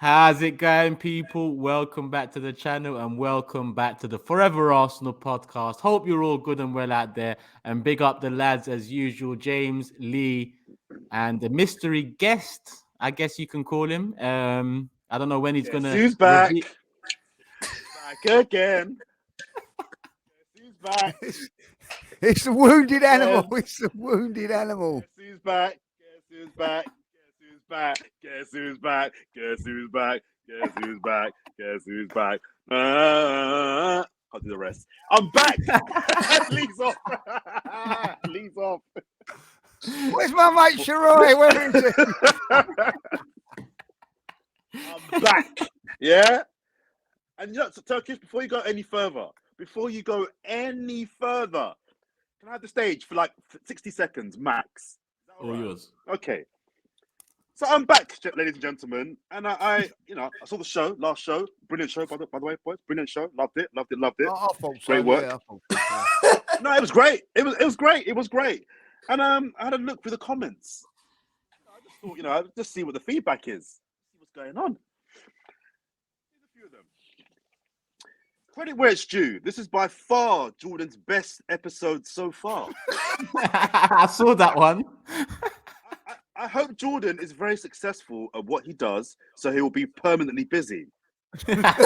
How's it going, people? Welcome back to the channel and welcome back to the Forever Arsenal podcast. Hope you're all good and well out there. And big up the lads as usual, James, Lee, and the mystery guest, I guess you can call him. I don't know when he's Guess gonna who's back? Back again. Guess who's back? It's the wounded animal. It's the wounded animal. Guess who's back? Guess who's back? Guess who's back? Guess who's back? Guess who's back? Guess who's back? Guess who's back? I'll do the rest. I'm back. Lee's off. Lee's off. Where's my mate Sharoy? Where is he? I'm back. Yeah. And you know, so Turkish, before you go any further, can I have the stage for like 60 seconds max? all yours. Okay. So I'm back, ladies and gentlemen, and I saw the show, last show, brilliant show, by the way, boys, brilliant show, loved it. Oh, I thought so, Great work. yeah, I thought so. No, it was great. It was great. And I had a look through the comments. I just thought, I'd just see what the feedback is, see what's going on. There's a few of them. Credit where it's due. This is by far Jordan's best episode so far. I saw that one. I hope Jordan is very successful at what he does, so he will be permanently busy.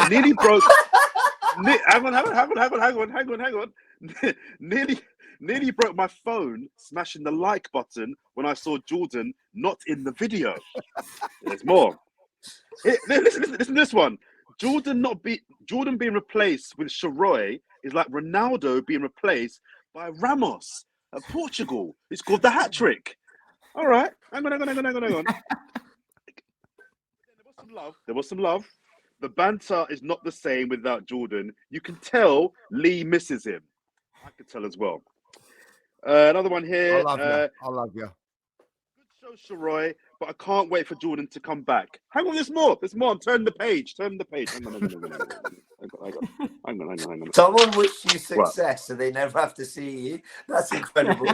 Nearly broke. Hang on. Nearly broke my phone smashing the like button when I saw Jordan not in the video. There's more. Listen to this one. Jordan being replaced with Sharoy is like Ronaldo being replaced by Ramos at Portugal. It's called the hat trick. All right. Hang on. There was some love. The banter is not the same without Jordan. You can tell Lee misses him. I can tell as well. Another one here. I love you. Good show, Sharoy, but I can't wait for Jordan to come back. Hang on, there's more. Turn the page. Hang on. Someone wished you success so they never have to see you. That's incredible.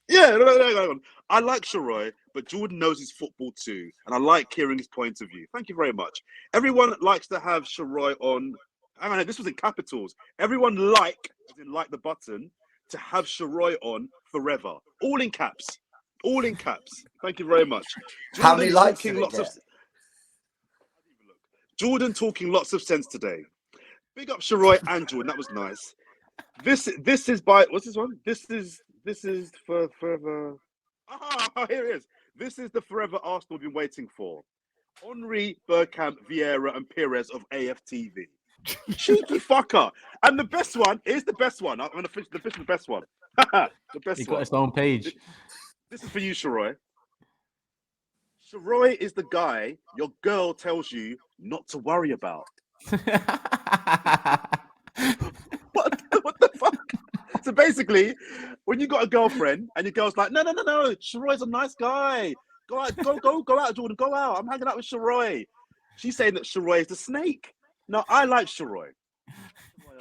Yeah, no. I like Sharoy, but Jordan knows his football too, and I like hearing his point of view. Thank you very much. Everyone likes to have Sharoy on. Hang on, this was in capitals. Everyone like the button, to have Sharoy on forever. All in caps. Thank you very much. Jordan, how many likes did it get? Jordan talking lots of sense today. Big up Sharoy and Jordan. That was nice. This is by what's this one? This is for forever. Ah, here it is. This is the forever Arsenal we've been waiting for. Henry, Bergkamp, Vieira, and Perez of AFTV. Cheeky fucker. And the best one is the best one. I'm going to finish the best one. The best He one. got his own page. This is for you, Sharoy. Sharoy is the guy your girl tells you not to worry about. What the fuck? So basically, when you got a girlfriend and your girl's like, no, Sharoy's a nice guy. Go out, Jordan, go out. I'm hanging out with Sharoy. She's saying that Sharoy is the snake. No, I like Sharoy. A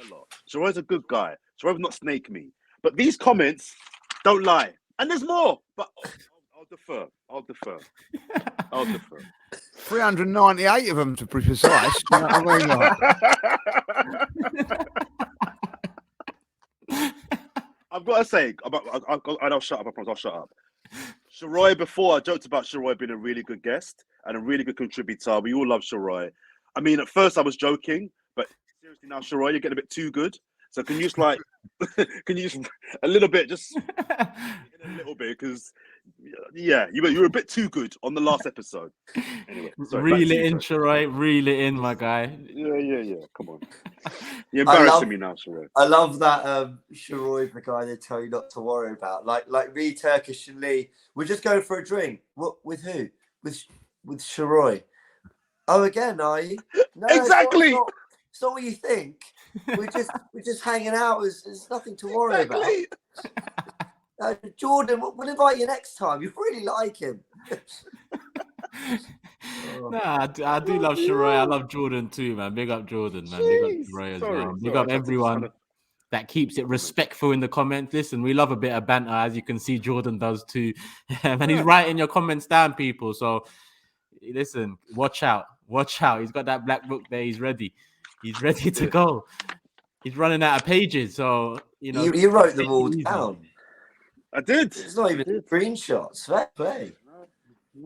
lot. Sharoy's a good guy. Sharoy will not snake me. But these comments don't lie. And there's more. But I'll defer. 398 of them to be precise. You know what I mean? I've got to say, I'll shut up. I promise I'll shut up. Sharoy, before I joked about Sharoy being a really good guest and a really good contributor. We all love Sharoy. I mean, at first I was joking, but seriously now, Sharoy, you're getting a bit too good. So can you just a little bit, just a little bit, because yeah, you were a bit too good on the last episode. Anyway, Reel it in, Sharoy. Reel it in, my guy. Yeah. Come on, you're embarrassing me now, Sharoy. I love that Sharoy, the guy they tell you not to worry about. Like me, Turkish and Lee, we're just going for a drink. What with who? With Sharoy. Oh, again, are you? No, exactly. It's not what you think. We're just hanging out. There's nothing to worry about. Jordan, we'll invite you next time. You really like him. Nah, I do love Sharoy. I love Jordan too, man. Big up Jordan, man. Big up Sharoy as well. Big up everyone that keeps it respectful in the comments. Listen, we love a bit of banter, as you can see Jordan does too. And he's writing your comments down, people. So listen, watch out. He's got that black book there. He's ready to go. He's running out of pages, so you wrote them all easy. down. I did. It's not even screenshots. Fair play.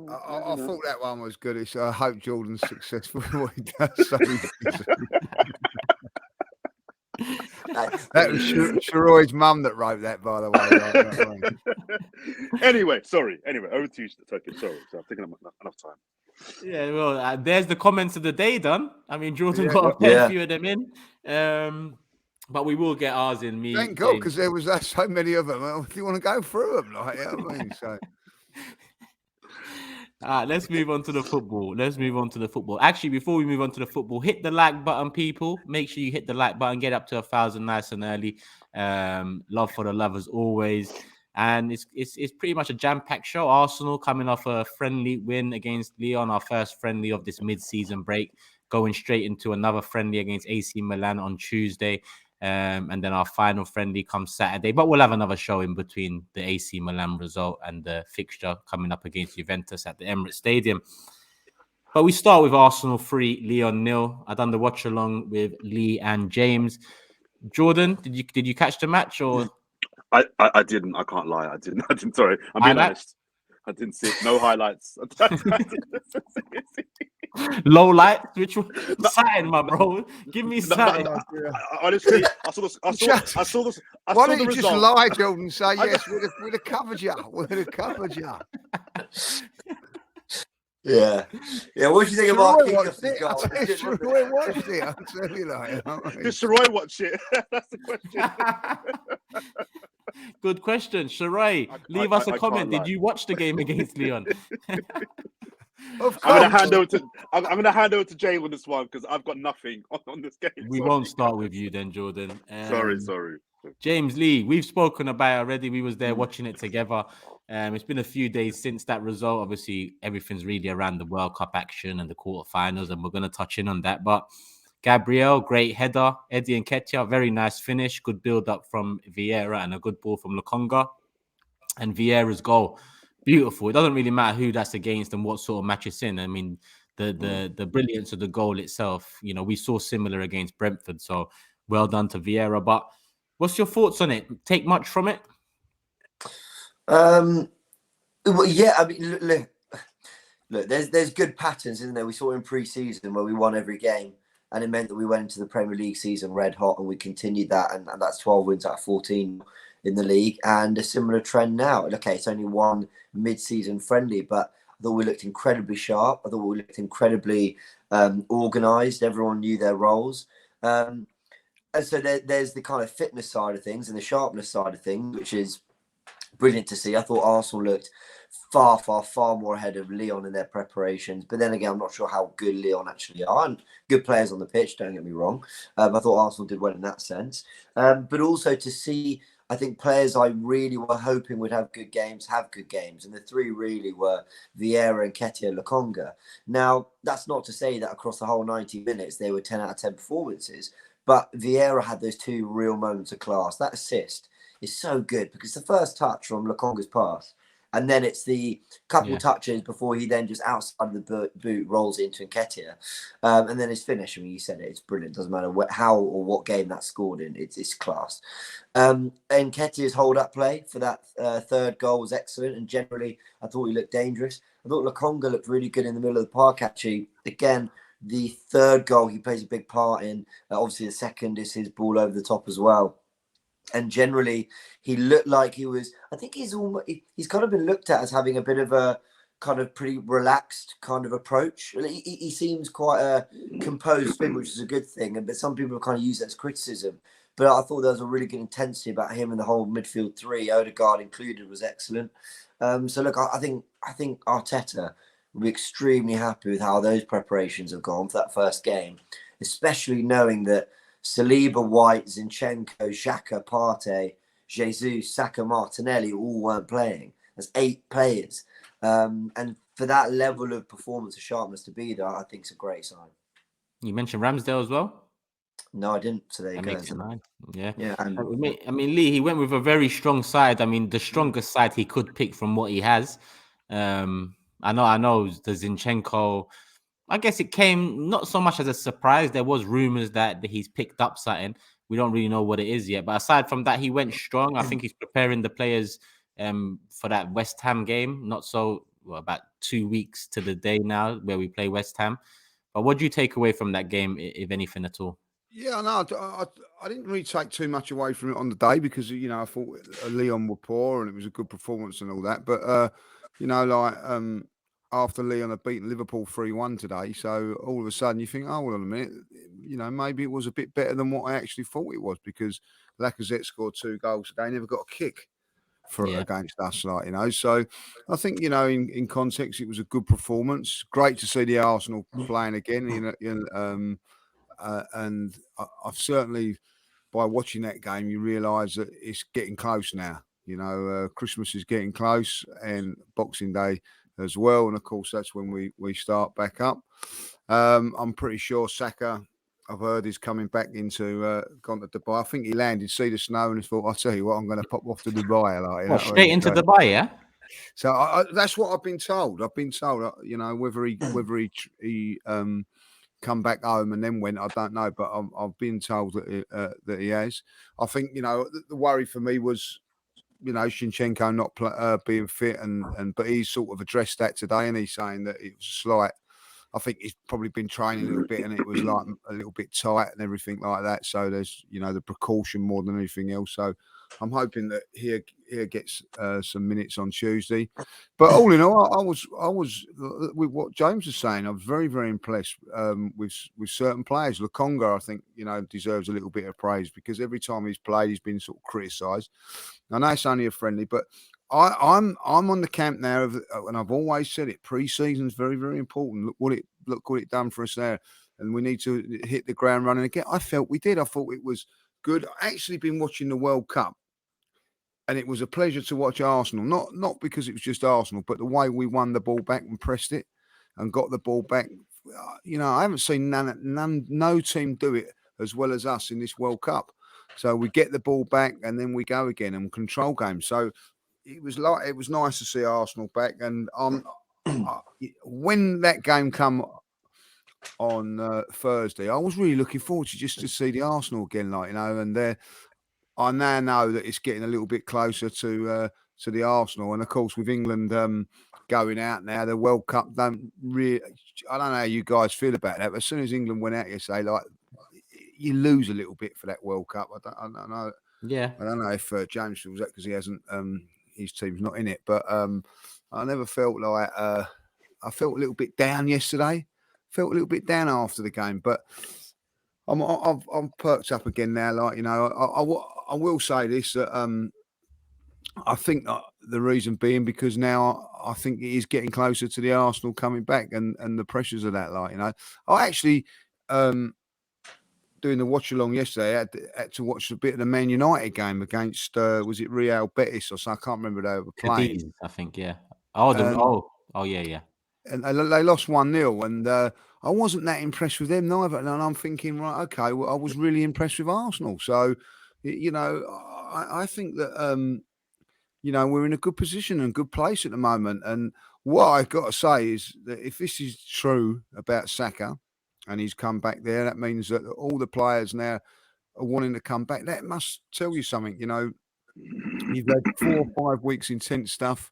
I thought that one was good. So I hope Jordan's successful in what he does. So that was Sharoy's mum that wrote that, by the way. Anyway, over to you, Turkey. Sorry, so I've taken enough time. Yeah, well, there's the comments of the day done. I mean, Jordan got a fair few of them in. But we will get ours in. Thank God, because there was so many of them. If you want to go through them, like, you know what I mean? So. Let's move on to the football. Actually, before we move on to the football, hit the like button, people. Make sure you hit the like button. Get up to 1,000 nice and early. Love for the love as always. And it's pretty much a jam-packed show. Arsenal coming off a friendly win against Lyon, our first friendly of this mid-season break, going straight into another friendly against AC Milan on Tuesday. And then our final friendly comes Saturday. But we'll have another show in between the AC Milan result and the fixture coming up against Juventus at the Emirates Stadium. But we start with Arsenal 3, Lyon 0. I done the watch along with Lee and James. Jordan, did you catch the match or? I didn't. I can't lie. I didn't. Sorry, I'm being honest. I didn't see it. No highlights. Low light, which sign, my bro. Give me sign. Honestly, I saw this. Why don't you just lie, Jordan, and say yes? We'd have covered you. Yeah. What do you think about Sharoy watched it. I'll tell you that. Did Sharoy watch it? That's the question. Good question, Sharoy. Leave us a comment. Did you watch the game against Lyon? Of course. I'm gonna hand over to Jay on this one because I've got nothing on this game. We won't start with you then, Jordan. Sorry. James Lee, we've spoken about it already. We was there watching it together. It's been a few days since that result. Obviously, everything's really around the World Cup action and the quarterfinals, and we're going to touch in on that. But Gabriel, great header. Eddie Nketiah, very nice finish. Good build-up from Vieira and a good ball from Lokonga. And Vieira's goal, beautiful. It doesn't really matter who that's against and what sort of match it's in. I mean, the brilliance of the goal itself, we saw similar against Brentford. So well done to Vieira. But what's your thoughts on it? Take much from it? Well, yeah, I mean, look, there's good patterns, isn't there? We saw in pre-season where we won every game, and it meant that we went into the Premier League season red hot, and we continued that, and that's 12 wins out of 14 in the league, and a similar trend now. Okay, it's only one mid-season friendly, but I thought we looked incredibly sharp. I thought we looked incredibly organised. Everyone knew their roles. And so there's the kind of fitness side of things and the sharpness side of things, which is brilliant to see. I thought Arsenal looked far more ahead of Lyon in their preparations. But then again, I'm not sure how good Lyon actually are. And good players on the pitch, don't get me wrong. I thought Arsenal did well in that sense. But also to see, I think, players I really were hoping would have good games. And the three really were Vieira, Nketiah, Lokonga. Now, that's not to say that across the whole 90 minutes, they were 10 out of 10 performances. But Vieira had those two real moments of class. That assist is so good because the first touch from Lokonga's pass, and then it's the couple touches before he then just outside of the boot rolls into Nketiah, and then his finish. I mean, you said it; it's brilliant. Doesn't matter how or what game that's scored in; it's class. And Nketiah's hold-up play for that third goal was excellent, and generally, I thought he looked dangerous. I thought Lokonga looked really good in the middle of the park. Actually, again, the third goal he plays a big part in. Obviously, the second is his ball over the top as well. And generally, he looked like he was. I think he's kind of been looked at as having a bit of a kind of pretty relaxed kind of approach. He seems quite a composed figure, which is a good thing. But some people kind of use that as criticism. But I thought there was a really good intensity about him, and the whole midfield three, Odegaard included, was excellent. So look, I think Arteta will be extremely happy with how those preparations have gone for that first game, especially knowing that Saliba, White, Zinchenko, Saka, Partey, Jesus, Saka, Martinelli all weren't playing. There's 8 players. And for that level of performance and sharpness to be there, I think it's a great sign. You mentioned Ramsdale as well? No, I didn't. So there you go. Makes it 9. Yeah. And, I mean, Lee, he went with a very strong side. I mean, the strongest side he could pick from what he has. I know the Zinchenko. I guess it came not so much as a surprise. There was rumors that he's picked up something. We don't really know what it is yet. But aside from that, he went strong. I think he's preparing the players for that West Ham game. Not so about 2 weeks to the day now where we play West Ham. But what do you take away from that game, if anything at all? Yeah, no, I didn't really take too much away from it on the day because I thought Leon were poor and it was a good performance and all that. But after Leon had beaten Liverpool 3-1 today, so all of a sudden you think, oh, hold on a minute, maybe it was a bit better than what I actually thought it was because Lacazette scored 2 goals today, never got a kick against us, So I think in context it was a good performance. Great to see the Arsenal playing again. And I've certainly, by watching that game, you realise that it's getting close now. Christmas is getting close and Boxing Day as well. And of course, that's when we start back up. I'm pretty sure Saka, I've heard, is coming back gone to Dubai. I think he landed, see the snow, and he thought, I'll tell you what, I'm going to pop off to Dubai. Straight into Dubai, yeah? So that's what I've been told. Whether he come back home and then went, I don't know, but I've been told that he has. I think the worry for me was Zinchenko not being fit, but he's sort of addressed that today, and he's saying that it was slight. I think he's probably been training a little bit, and it was like a little bit tight and everything like that. So there's the precaution more than anything else. So I'm hoping that he gets some minutes on Tuesday. But all in all, I was with what James was saying. I was very, very impressed with certain players. Lokonga, I think deserves a little bit of praise because every time he's played, he's been sort of criticised. I know it's only a friendly, but I'm on the camp now and I've always said it. Pre-season's very, very important. Look what it done for us there, and we need to hit the ground running again. I felt we did. I thought it was good. I actually been watching the World Cup, and it was a pleasure to watch Arsenal. Not because it was just Arsenal, but the way we won the ball back and pressed it and got the ball back. I haven't seen no team do it as well as us in this World Cup. So we get the ball back and then we go again and control games. So it was nice to see Arsenal back. And when that game come on Thursday, I was really looking forward to see the Arsenal again, and I now know that it's getting a little bit closer to the Arsenal, and of course with England going out now, the World Cup don't really. I don't know how you guys feel about that, but as soon as England went out yesterday, you lose a little bit for that World Cup. I don't know. Yeah, I don't know if James feels that because he hasn't. His team's not in it, but I never felt like I felt a little bit down yesterday. Felt a little bit down after the game, but I'm perked up again now. I will say this that I think the reason being because now I think it is getting closer to the Arsenal coming back and the pressures of that. I actually doing the watch along yesterday. I had to watch a bit of the Man United game against was it Real Betis or so? I can't remember they were playing. Cadiz, I think, yeah. Oh, yeah. And they lost 1-0, and I wasn't that impressed with them neither. And I'm thinking, right, okay, well, I was really impressed with Arsenal. So, I think that we're in a good position and good place at the moment. And what I've got to say is that if this is true about Saka and he's come back there, that means that all the players now are wanting to come back. That must tell you something. You've had 4 or 5 weeks intense stuff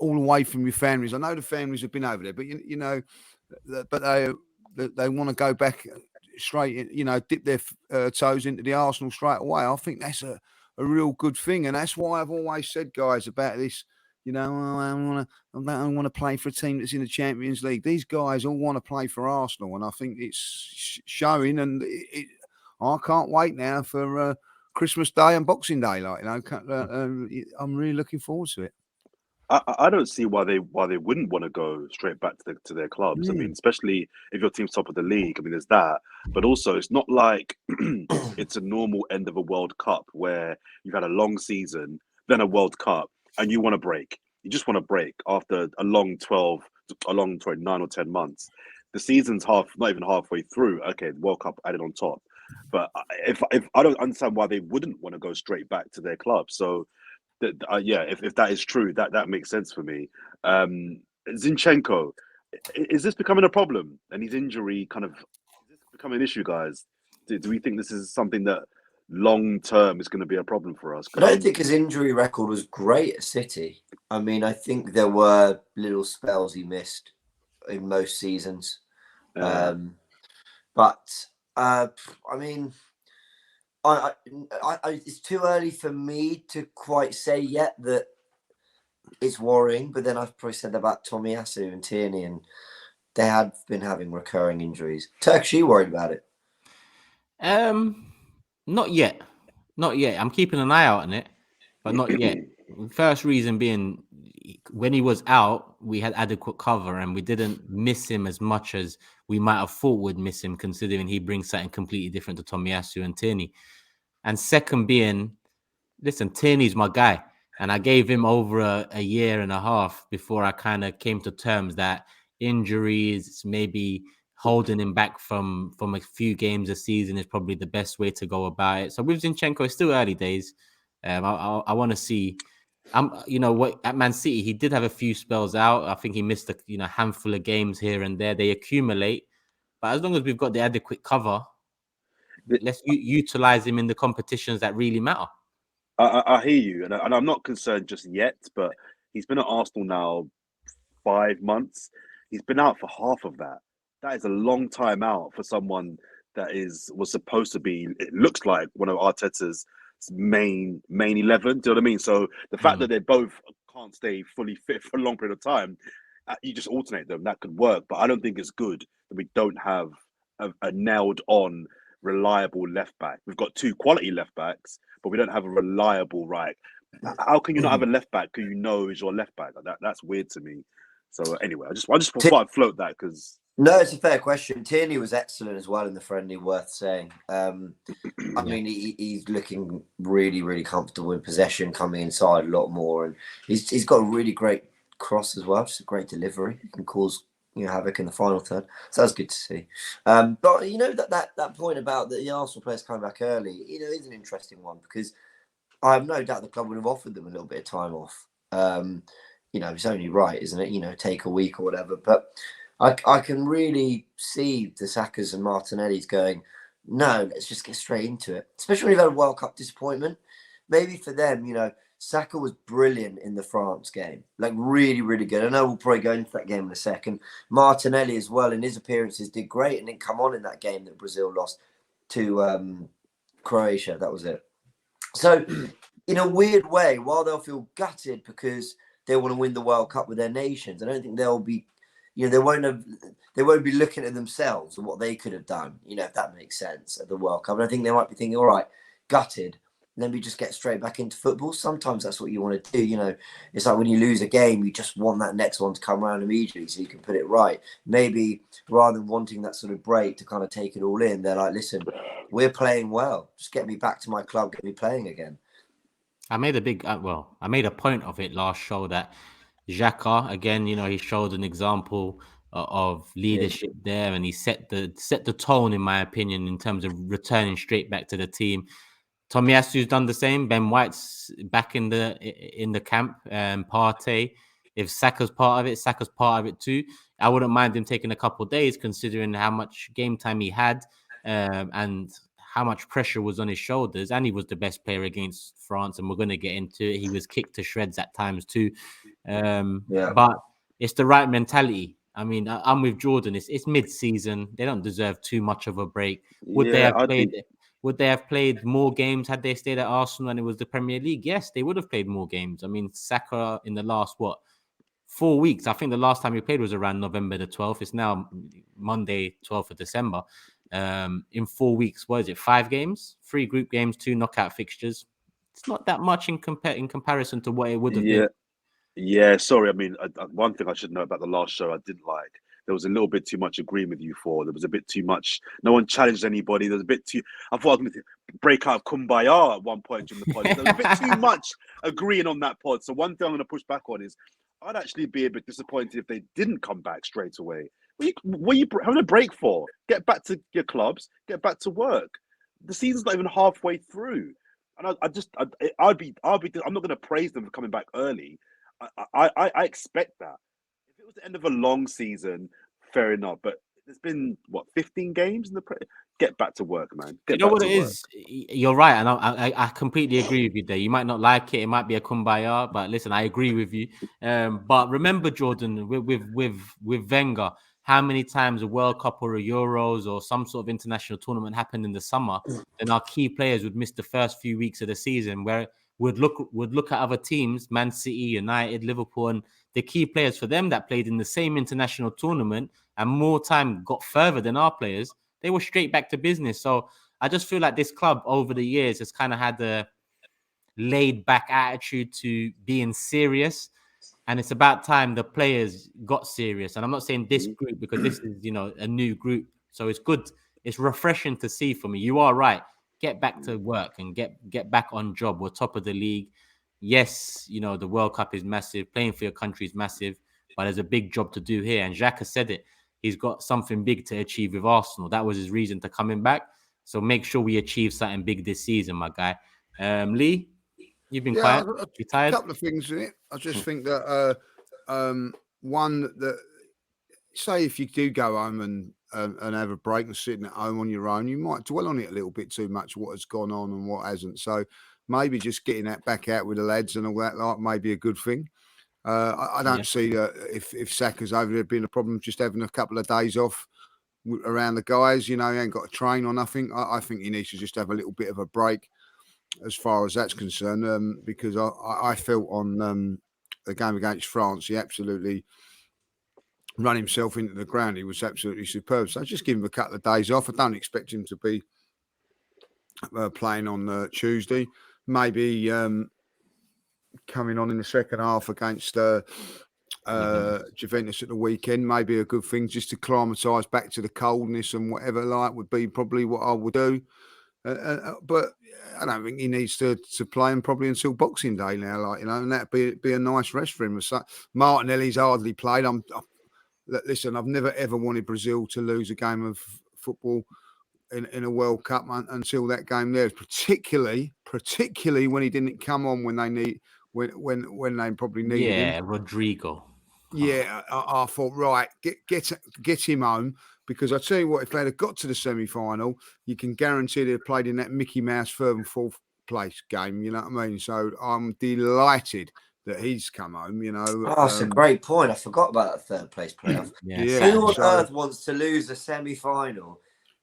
all away from your families. I know the families have been over there, but but they want to go back straight, dip their toes into the Arsenal straight away. I think that's a real good thing, and that's why I've always said, guys, about this. I want to play for a team that's in the Champions League. These guys all want to play for Arsenal, and I think it's showing. And I can't wait now for Christmas Day and Boxing Day. I'm really looking forward to it. I don't see why they wouldn't want to go straight back to their clubs. I mean, especially if your team's top of the league. I mean, there's that, but also it's not like it's a normal end of a World Cup where you've had a long season, then a World Cup, and you want to break. You just want to break after a long 9 or 10 months. The season's not even halfway through. Okay, the World Cup added on top, but if I don't understand why they wouldn't want to go straight back to their club. So. If that is true, that makes sense for me. Zinchenko, is this becoming a problem? And his injury is this becoming an issue, guys? Do we think this is something that long term is going to be a problem for us? I don't think his injury record was great at City. I mean, I think there were little spells he missed in most seasons. But I mean, it's too early for me to quite say yet that it's worrying. But then I've probably said about Tomiyasu and Tierney, and they had been having recurring injuries. Turkish, you worried about it? Not yet. I'm keeping an eye out on it, but not yet. First reason being, when he was out, we had adequate cover and we didn't miss him as much as we might have thought would miss him, considering he brings something completely different to Tomiyasu and Tierney. And second being, listen, Tierney's my guy. And I gave him over a year and a half before I kind of came to terms that injuries, maybe holding him back from a few games a season is probably the best way to go about it. So with Zinchenko, it's still early days. I want to see. At Man City, he did have a few spells out. I think he missed a handful of games here and there. They accumulate, but as long as we've got the adequate cover, let's utilize him in the competitions that really matter. I hear you, and I'm not concerned just yet. But he's been at Arsenal now 5 months. He's been out for half of that. That is a long time out for someone that was supposed to be. It looks like one of Arteta's main 11. Do you know what I mean? So the fact that they both can't stay fully fit for a long period of time, you just alternate them. That could work, but I don't think it's good that we don't have a nailed on reliable left back. We've got two quality left backs, but we don't have a reliable right. How can you not have a left back who you know is your left back? That's weird to me. So anyway, I just thought I'd float that because. No, it's a fair question. Tierney was excellent as well in the friendly, worth saying. I mean, he's looking really, really comfortable in possession, coming inside a lot more, and he's got a really great cross as well. Just a great delivery. He can cause havoc in the final third. So that's good to see. But that point about the Arsenal players coming back early, is an interesting one because I have no doubt the club would have offered them a little bit of time off. It's only right, isn't it? Take a week or whatever, but. I can really see the Sakas and Martinellis going, no, let's just get straight into it. Especially when you've had a World Cup disappointment. Maybe for them, Saka was brilliant in the France game. Like, really, really good. I know we'll probably go into that game in a second. Martinelli as well, in his appearances, did great and didn't come on in that game that Brazil lost to Croatia. That was it. So, in a weird way, while they'll feel gutted because they want to win the World Cup with their nations, I don't think they'll be... they won't be looking at themselves and what they could have done, if that makes sense, at the World Cup. And I think they might be thinking, all right, gutted, let me just get straight back into football. Sometimes that's what you want to do. It's like when you lose a game, you just want that next one to come around immediately so you can put it right. Maybe rather than wanting that sort of break to kind of take it all in, they're like, listen, we're playing well. Just get me back to my club, get me playing again. I made a point of it last show that Xhaka, again, he showed an example of leadership there, and he set the tone, in my opinion, in terms of returning straight back to the team. Tomiyasu's done the same. Ben White's back in the camp. Partey, if Saka's part of it, Saka's part of it too. I wouldn't mind him taking a couple of days, considering how much game time he had and how much pressure was on his shoulders. And he was the best player against France, and we're going to get into it. He was kicked to shreds at times too. But it's the right mentality. I mean, I'm with Jordan. It's mid-season. They don't deserve too much of a break. Would they have played more games had they stayed at Arsenal and it was the Premier League? Yes, they would have played more games. I mean, Saka in the last 4 weeks. I think the last time he played was around November the 12th. It's now Monday, 12th of December. In 4 weeks, what is it? 5 games, 3 group games, 2 knockout fixtures. It's not that much in comparison to what it would have been. Yeah, sorry. I mean, one thing I should know about the last show I didn't like. There was a little bit too much agreeing with you for. There was a bit too much. No one challenged anybody. There was a bit too. I thought I was going to break out of Kumbaya at one point during the pod. There was a bit too much agreeing on that pod. So one thing I'm going to push back on is I'd actually be a bit disappointed if they didn't come back straight away. What are you having a break for? Get back to your clubs. Get back to work. The season's not even halfway through, and I'm not going to praise them for coming back early. I expect that. was the end of a long season, fair enough. But there's been what 15 games in the get back to work, man. You Get know back what to it work. is? You're right, and I completely agree with you there. You might not like it; it might be a kumbaya, but listen, I agree with you. But remember, Jordan, with Wenger, how many times a World Cup or a Euros or some sort of international tournament happened in the summer, then our key players would miss the first few weeks of the season, where would look at other teams, Man City, United, Liverpool, and the key players for them that played in the same international tournament and more time got further than our players. They were straight back to business. So I just feel like this club over the years has kind of had a laid back attitude to being serious. And it's about time the players got serious. And I'm not saying this group because this is, a new group. So it's good. It's refreshing to see for me. You are right. Get back to work and get back on job. We're top of the league. Yes, the World Cup is massive. Playing for your country is massive. But there's a big job to do here. And Xhaka said it. He's got something big to achieve with Arsenal. That was his reason to coming back. So make sure we achieve something big this season, my guy. Lee, you've been quiet. You A tired? couple of things in it. I just think that one that say if you do go home and have a break and sitting at home on your own, you might dwell on it a little bit too much, what has gone on and what hasn't. So maybe just getting that back out with the lads and all that like may be a good thing. I don't see if Saka's over there being a problem, just having a couple of days off around the guys. He ain't got to train or nothing. I think he needs to just have a little bit of a break as far as that's concerned, because I felt on the game against France, he absolutely run himself into the ground. He was absolutely superb. So just give him a couple of days off. I don't expect him to be playing on Tuesday. Maybe coming on in the second half against Juventus at the weekend, maybe a good thing just to acclimatise back to the coldness and whatever would be probably what I would do. But I don't think he needs to play him probably until Boxing Day now, and that'd be a nice rest for him. So Martinelli's hardly played. Listen, I've never ever wanted Brazil to lose a game of football in a World Cup until that game there, particularly when he didn't come on when they probably needed him. Yeah, Rodrigo. Yeah, I thought, right, get him home, because I tell you what, if they'd have got to the semi-final, you can guarantee they'd have played in that Mickey Mouse third and fourth place game. You know what I mean? So I'm delighted that he's come home. That's a great point. I forgot about that third place playoff. Who on earth wants to lose a semi-final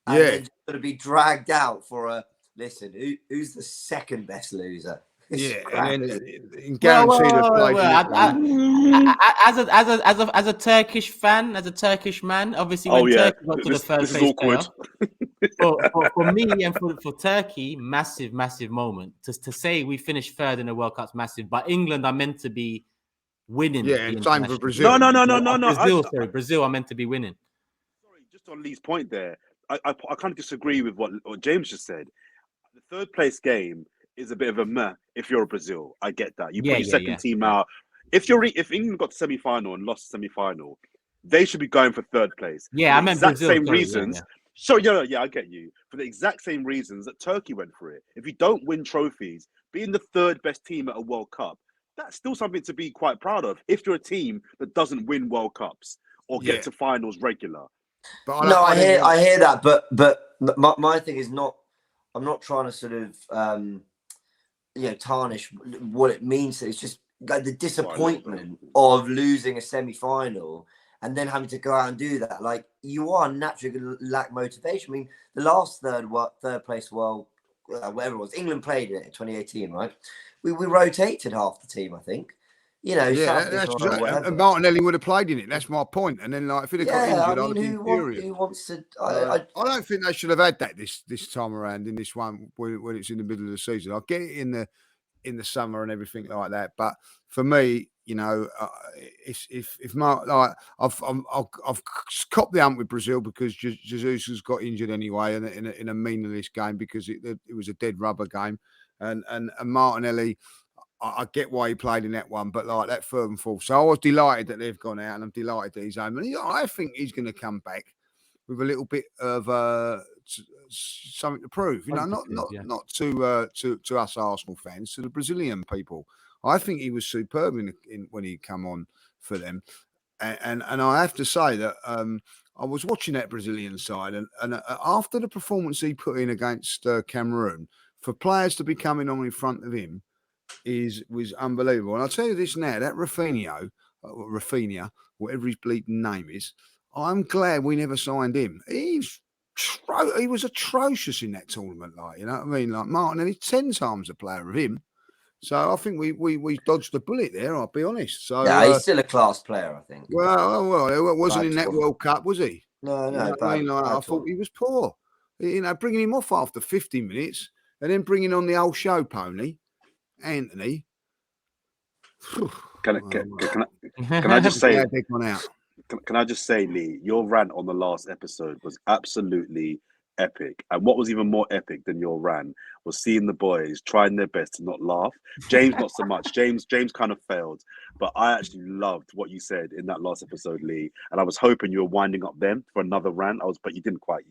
and then just going to be dragged out for a listen? Who's the second best loser? And then guaranteed as a Turkish fan, as a Turkish man, obviously when Turkey got to the third place playoff, for me and for Turkey, massive moment. To say we finished third in the World Cup's massive, but England are meant to be winning. Yeah, and same for Brazil. No. Brazil are meant to be winning. Sorry, just on Lee's point there, I kind of disagree with what James just said. The third place game is a bit of a meh if you're Brazil. I get that. You put your second team out. If England got to semi-final and lost semi-final, they should be going for third place. Yeah, I meant Brazil. Same reasons. So I get you. For the exact same reasons that Turkey went for it. If you don't win trophies, being the third best team at a World Cup, that's still something to be quite proud of. If you're a team that doesn't win World Cups or get to finals regular. But I hear that, but my thing is not. I'm not trying to sort of tarnish what it means. It's just like the disappointment of losing a semi-final and then having to go out and do that. Like, you are naturally going to lack motivation. I mean, the last third place whatever it was, England played it in 2018, right? We rotated half the team, I think. And Martinelli would have played in it. That's my point. And then, if he'd have got injured, I'd have been furious. Who wants to? I don't think they should have had that this time around in this one when it's in the middle of the season. I get it in the summer and everything like that, but for me, if Mark, I've copped the hump with Brazil because Jesus has got injured anyway, and in a meaningless game because it was a dead rubber game, and Martinelli. I get why he played in that one, but that third and fourth. So I was delighted that they've gone out, and I'm delighted that he's home. And I think he's going to come back with a little bit of something to prove. Not to us Arsenal fans, to the Brazilian people. I think he was superb when he come on for them. and I have to say that I was watching that Brazilian side, and after the performance he put in against Cameroon, for players to be coming on in front of him was unbelievable. And I'll tell you this now, that Rafinha, whatever his bleeding name is, I'm glad we never signed him. He was atrocious in that tournament, like, you know what I mean? Like Martinelli, 10 times a player of him. So I think we dodged the bullet there, I'll be honest. So Yeah, he's still a class player, I think. Well, it wasn't Bad in that tournament. World Cup, was he? No, You know what I mean? Like, I thought he was poor. You know, bringing him off after 50 minutes and then bringing on the old show pony, Anthony. Can I just say? Yeah, big one out. Can I just say, Lee, your rant on the last episode was absolutely epic. And what was even more epic than your rant was seeing the boys trying their best to not laugh. James, not so much. James kind of failed. But I actually loved what you said in that last episode, Lee. And I was hoping you were winding up them for another rant. But you didn't quite.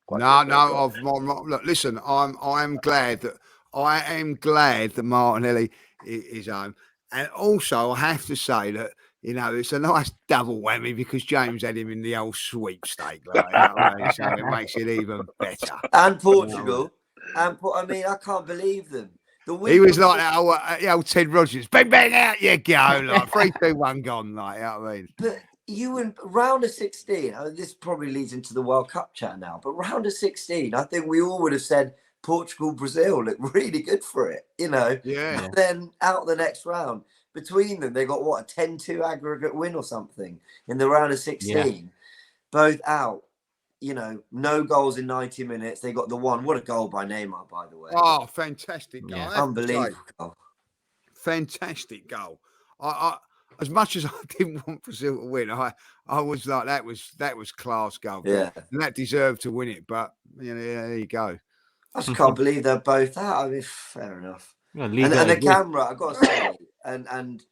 No. Look, listen. I am glad that Martinelli is home, and also I have to say that, you know, it's a nice double whammy because James had him in the old sweepstake, like, you know what I mean? So it makes it even better. And Portugal, I mean, I can't believe them. He was like that old Ted Rogers, bang bang out you go, like 3, 2, 1 gone, like, you know what I mean? But you in round of 16, this probably leads into the World Cup chat now, but round of 16, I think we all would have said Portugal, Brazil look really good for it, you know? Yeah. And then out the next round, between them, they got what, a 10-2 aggregate win or something in the round of 16. Yeah. Both out, you know, no goals in 90 minutes. They got the one. What a goal by Neymar, by the way. Oh, fantastic goal. Yeah. Unbelievable goal. Fantastic goal. I as much as I didn't want Brazil to win, I was like, that was class goal. Yeah. And that deserved to win it. But, you know, there you go. I just can't believe they're both out. I mean, fair enough. And the camera, I've got to say, and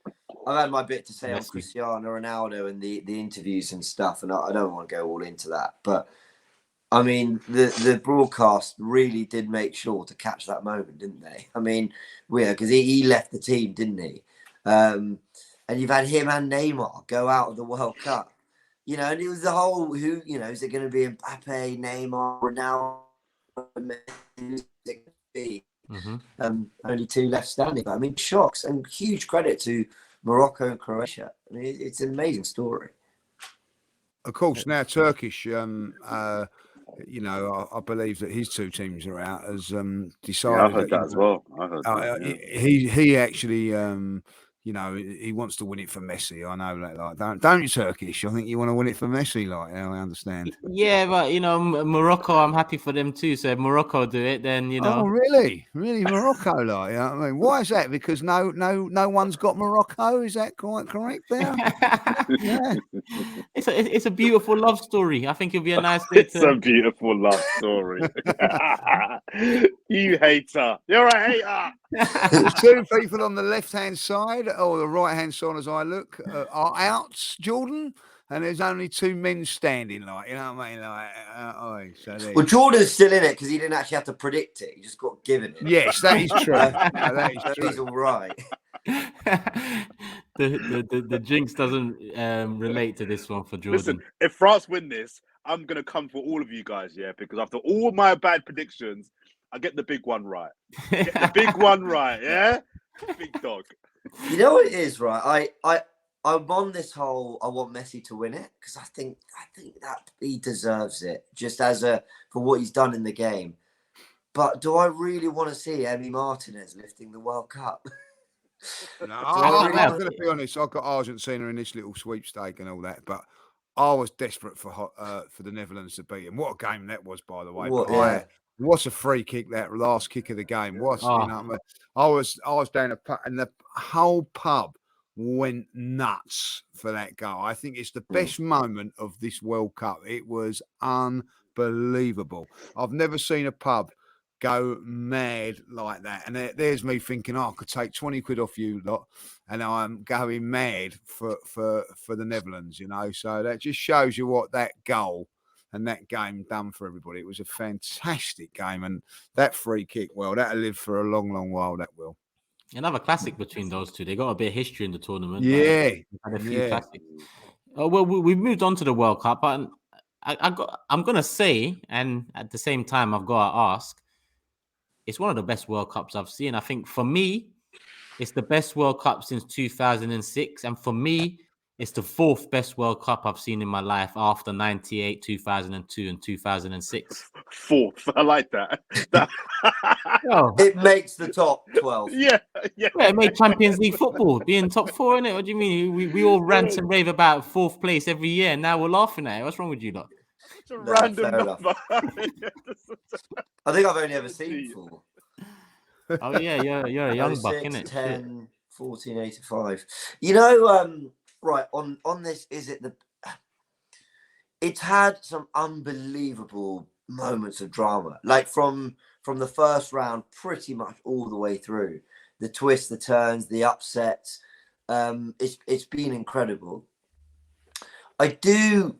I've had my bit to say on Cristiano Ronaldo and the interviews and stuff, and I don't want to go all into that. But, I mean, the broadcast really did make sure to catch that moment, didn't they? I mean, because he left the team, didn't he? And you've had him and Neymar go out of the World Cup. You know, and it was the whole, is it going to be Mbappe, Neymar, Ronaldo? Who's it going to be? Only 2 left standing. But I mean, shocks, and huge credit to Morocco and Croatia. I mean, it's an amazing story. Of course, now Turkish, I believe that his 2 teams are out, as decided. Yeah, I heard that as well. He actually, he wants to win it for Messi. I know that. Like, don't you, Turkish? I think you want to win it for Messi. Like, I understand. Yeah, but Morocco, I'm happy for them too. So if Morocco do it, then Oh, really, Morocco, like, I mean, why is that? Because no one's got Morocco. Is that quite correct there? Yeah. It's a beautiful love story. I think it'll be a nice way It's a beautiful love story. You hater. You're a hater. There's 2 people on the left-hand side, or the right-hand side as I look, are out, Jordan, and there's only 2 men standing, like, you know what I mean? Like, Jordan's still in it because he didn't actually have to predict it. He just got given it. Yes, that is true. That is true. He's all right. The jinx doesn't relate to this one for Jordan. Listen, if France win this, I'm going to come for all of you guys, yeah? Because after all my bad predictions, I get the big one right. Get the big one right, yeah? Big dog. You know what it is, right? I'm on this whole, I want Messi to win it because I think that he deserves it just for what he's done in the game. But do I really want to see Emi Martinez lifting the World Cup? No, I'm going to be honest. I've got Argentina in this little sweepstake and all that, but I was desperate for the Netherlands to beat him. What a game that was, by the way. What a free kick, that last kick of the game. You know, I was down a pub, and the whole pub went nuts for that goal. I think it's the best moment of this World Cup. It was unbelievable. I've never seen a pub go mad like that. And there's me thinking, I could take 20 quid off you lot, and I'm going mad for the Netherlands, you know. So that just shows you what that goal and that game done for everybody. It was a fantastic game, and that free kick, well, that'll live for a long, long while. That will. Another classic between those 2. They got a bit of history in the tournament. Yeah, had a few classics. Well, we've moved on to the World Cup, but I'm gonna say, and at the same time, I've got to ask. It's one of the best World Cups I've seen. I think for me, it's the best World Cup since 2006, and for me, it's the fourth best World Cup I've seen in my life after 98, 2002, and 2006. Fourth, I like that. That Oh, It makes the top 12. yeah. yeah, it made Champions League football being top four in it. What do you mean? We all rant and rave about fourth place every year, and now we're laughing at it. What's wrong with you, lot? It's a No, random fair enough. number. I think I've only ever seen Gee. 4. Oh yeah, you're a young buck, 06, innit? 10, 14, 85. You know, right, on this, it's had some unbelievable moments of drama. Like from the first round, pretty much all the way through. The twists, the turns, the upsets. It's been incredible. I do,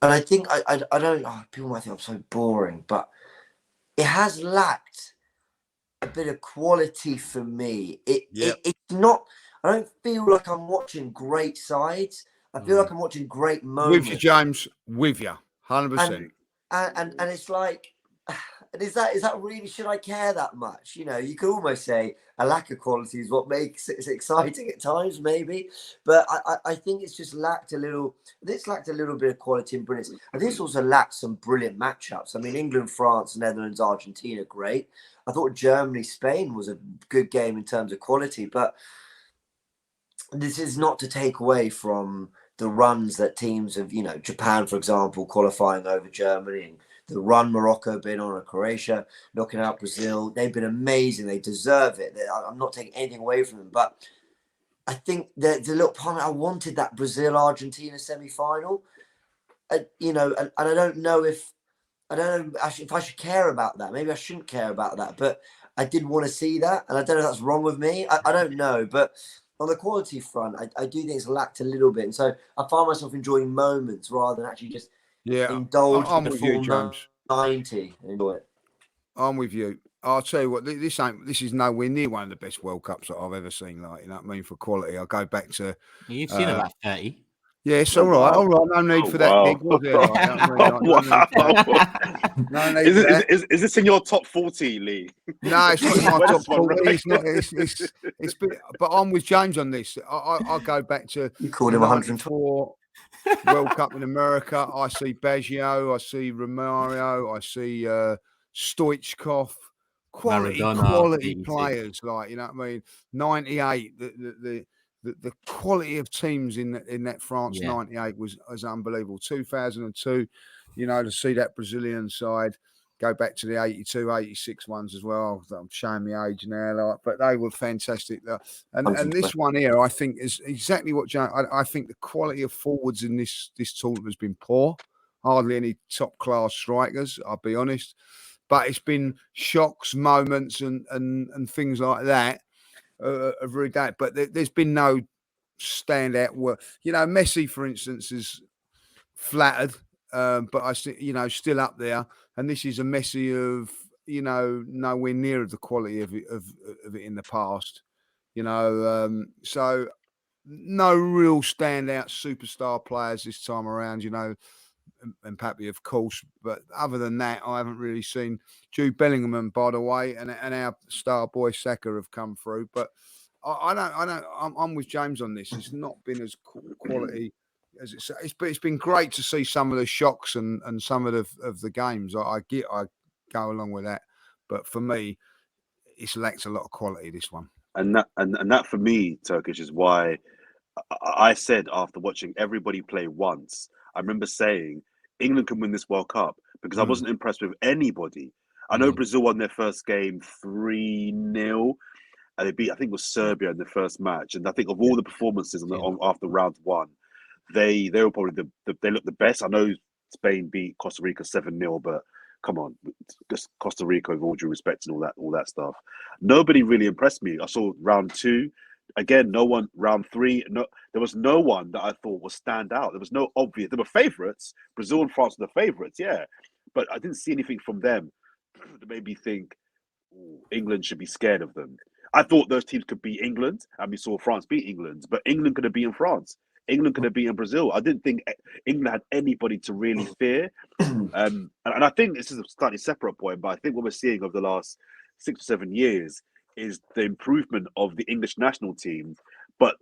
and I think I don't. Oh, people might think I'm so boring, but it has lacked a bit of quality for me. It's not. I don't feel like I'm watching great sides. I feel like I'm watching great moments. With you, James. With you, 100%. And it's like, and is that really, should I care that much? You know, you could almost say a lack of quality is what makes it exciting at times, maybe. But I think it's just lacked a little. This lacked a little bit of quality and brilliance. I think it's also lacked some brilliant matchups. I mean, England, France, Netherlands, Argentina, great. I thought Germany, Spain was a good game in terms of quality, but this is not to take away from the runs that teams of, you know, Japan, for example, qualifying over Germany, and the run Morocco been on, or Croatia knocking out Brazil. They've been amazing. They deserve it. I'm not taking anything away from them, but I think there's a little part. I wanted that Brazil-Argentina semi-final, you know, and I don't know if if I should care about that. Maybe I shouldn't care about that, but I did want to see that, and I don't know if that's wrong with me. I don't know, but on the quality front, I do think it's lacked a little bit, and so I find myself enjoying moments rather than actually just indulge I'm the with you, full James. 90 and enjoy it. I'm with you. I'll tell you what, this is nowhere near one of the best World Cups that I've ever seen. Like, you know what I mean, for quality. I go back to You've seen about 30. yeah, it's Oh, all wow. right. No need Oh, for that wow. gig, was there? Like, you know what I mean? Like, no need for that. No need for that. Is this in your top 40, Lee? No, it's not in my Well, top this one, 40. right? It's not. It's but I'm with James on this. I go back to You called the him 120. 94 World Cup in America. I see Baggio, I see Romario, I see Stoichkov. Quality Maradona, 82. players, like, you know what I mean. 98, the quality of teams in that France 98 was unbelievable. 2002, you know, to see that Brazilian side. Go back to the 82, 86 ones as well. I'm showing my age now, like, but they were fantastic. And this one here, I think, is exactly what I think the quality of forwards in this tournament has been poor. Hardly any top class strikers, I'll be honest. But it's been shocks, moments, and things like that every day. But there's been no standout work. You know, Messi, for instance, is flattered, but I see, you know, still up there. And this is a Messi of, you know, nowhere near the quality of it in the past. You know, so no real standout superstar players this time around. You know, and Pappy, of course. But other than that, I haven't really seen Jude Bellingham, by the way, and our star boy Saka have come through. But I'm with James on this. It's not been as quality as it's been great to see some of the shocks and some of the games. I go along with that, but for me, it's lacked a lot of quality, this one. And that for me, Turkish, is why I said after watching everybody play once, I remember saying England can win this World Cup because I wasn't impressed with anybody. I know Brazil won their first game 3-0, and they beat, I think it was Serbia in the first match. And I think of all the performances after round one, they were probably they looked the best. I know Spain beat Costa Rica 7-0, but come on, just Costa Rica, with all due respect and all that stuff. Nobody really impressed me. I saw round two. Again, no one. Round three, no, there was no one that I thought was stand out. There was no obvious. There were favourites. Brazil and France were the favourites, yeah, but I didn't see anything from them that made me think England should be scared of them. I thought those teams could beat England, and we saw France beat England, but England could have beaten France England could have beaten Brazil. I didn't think England had anybody to really fear. And I think this is a slightly separate point, but I think what we're seeing over the last 6 or 7 years is the improvement of the English national team, but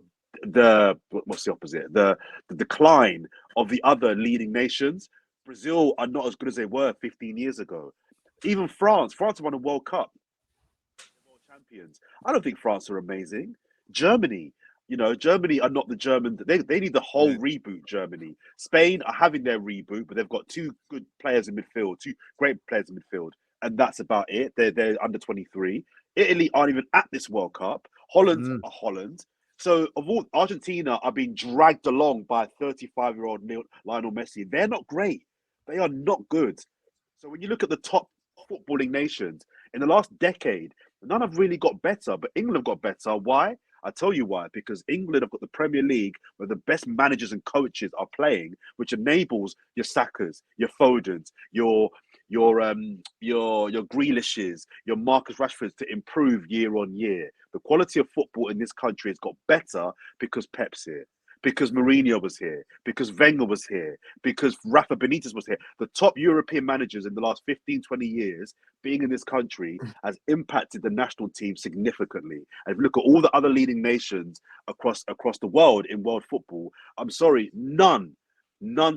what's the opposite? The decline of the other leading nations. Brazil are not as good as they were 15 years ago. Even France won a World Cup. They're world champions. I don't think France are amazing. Germany, Germany are not the German. They need the whole reboot. Germany, Spain are having their reboot, but they've got 2 good players in midfield, 2 great players in midfield, and that's about it. They're under 23. Italy aren't even at this World Cup. Holland are Holland. So of all, Argentina are being dragged along by 35-year-old Lionel Messi. They're not great. They are not good. So when you look at the top footballing nations in the last decade, none have really got better, but England have got better. Why? I tell you why. Because England have got the Premier League where the best managers and coaches are playing, which enables your Sakas, your Fodens, your Grealishes, your Marcus Rashfords to improve year on year. The quality of football in this country has got better because Pep's here, because Mourinho was here, because Wenger was here, because Rafa Benitez was here. The top European managers in the last 15, 20 years being in this country has impacted the national team significantly. And if you look at all the other leading nations across the world in world football, I'm sorry, none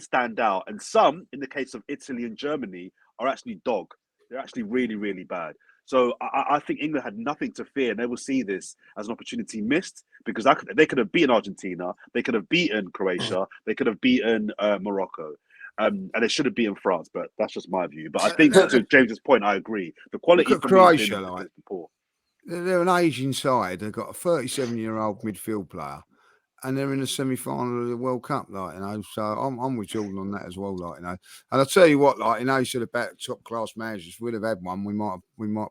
stand out. And some, in the case of Italy and Germany, are actually dog. They're actually really, really bad. So I think England had nothing to fear, and they will see this as an opportunity missed, because they could have beaten Argentina, they could have beaten Croatia, they could have beaten Morocco, and they should have beaten France. But that's just my view. But I think to James's point, I agree. The quality for Croatia, me has been poor. They're an Asian side. They've got a 37-year-old midfield player, and they're in the semi-final of the World Cup, So I'm with Jordan on that as well, And I'll tell you what, you said about top-class managers. If we'd have had one, we might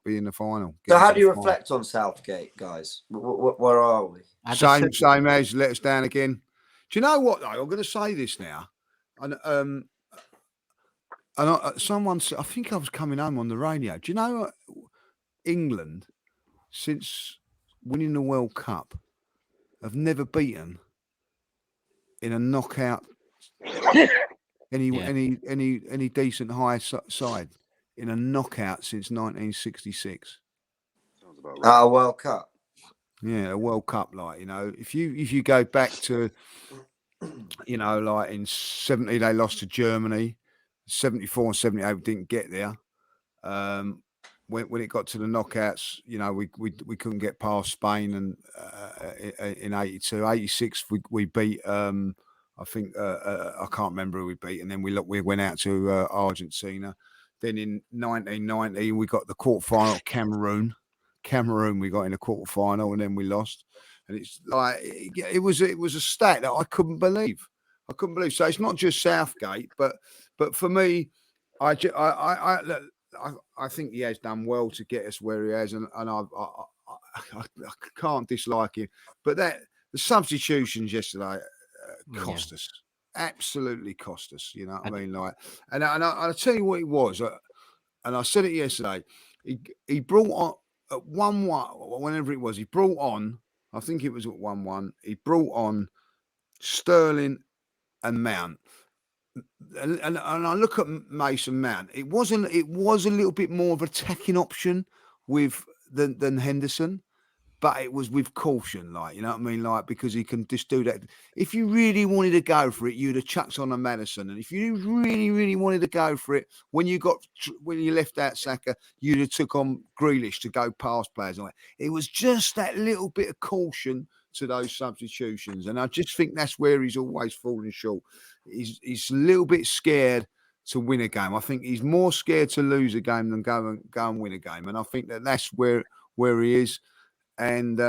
be in the final. So how do you reflect on Southgate, guys? Where are we? Same as let us down again. Do you know what, though? I'm going to say this now. And someone said, I think I was coming home on the radio. Do you know England, since winning the World Cup, have never beaten in a knockout any decent high side in a knockout since 1966. Sounds about right. World Cup. Yeah, a World Cup, if you go back to, in 70 they lost to Germany, 74 and 78 we didn't get there. When it got to the knockouts, we couldn't get past Spain, and in 82, 86 we beat. I think I can't remember who we beat, and then we went out to Argentina. Then in 1990 we got the quarterfinal. Cameroon we got in the quarterfinal, and then we lost. And it's like it was a stat that I couldn't believe. So it's not just Southgate, but for me, I think he has done well to get us where he has, and I can't dislike him. But the substitutions yesterday cost us, absolutely cost us. You know what I mean? And I'll tell you what it was, and I said it yesterday. He brought on at 1-1, whenever it was. He brought on, I think it was at 1-1. He brought on Sterling and Mount. And I look at Mason Mount. It was a little bit more of an attacking option than Henderson, but it was with caution, you know what I mean, because he can just do that. If you really wanted to go for it, you'd have chucked on a Madison, and if you really, really wanted to go for it, when you left out Saka, you'd have took on Grealish to go past players. It was just that little bit of caution to those substitutions, and I just think that's where he's always falling short. He's a little bit scared to win a game. I think he's more scared to lose a game than go and win a game, and I think that's where he is. And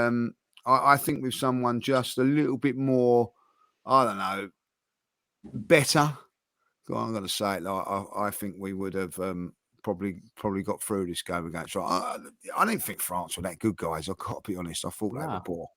I think with someone just a little bit more, I don't know, better. I'm going to say it. I think we would have probably got through this game against. I didn't think France were that good, guys. I can't be honest. I thought they were poor.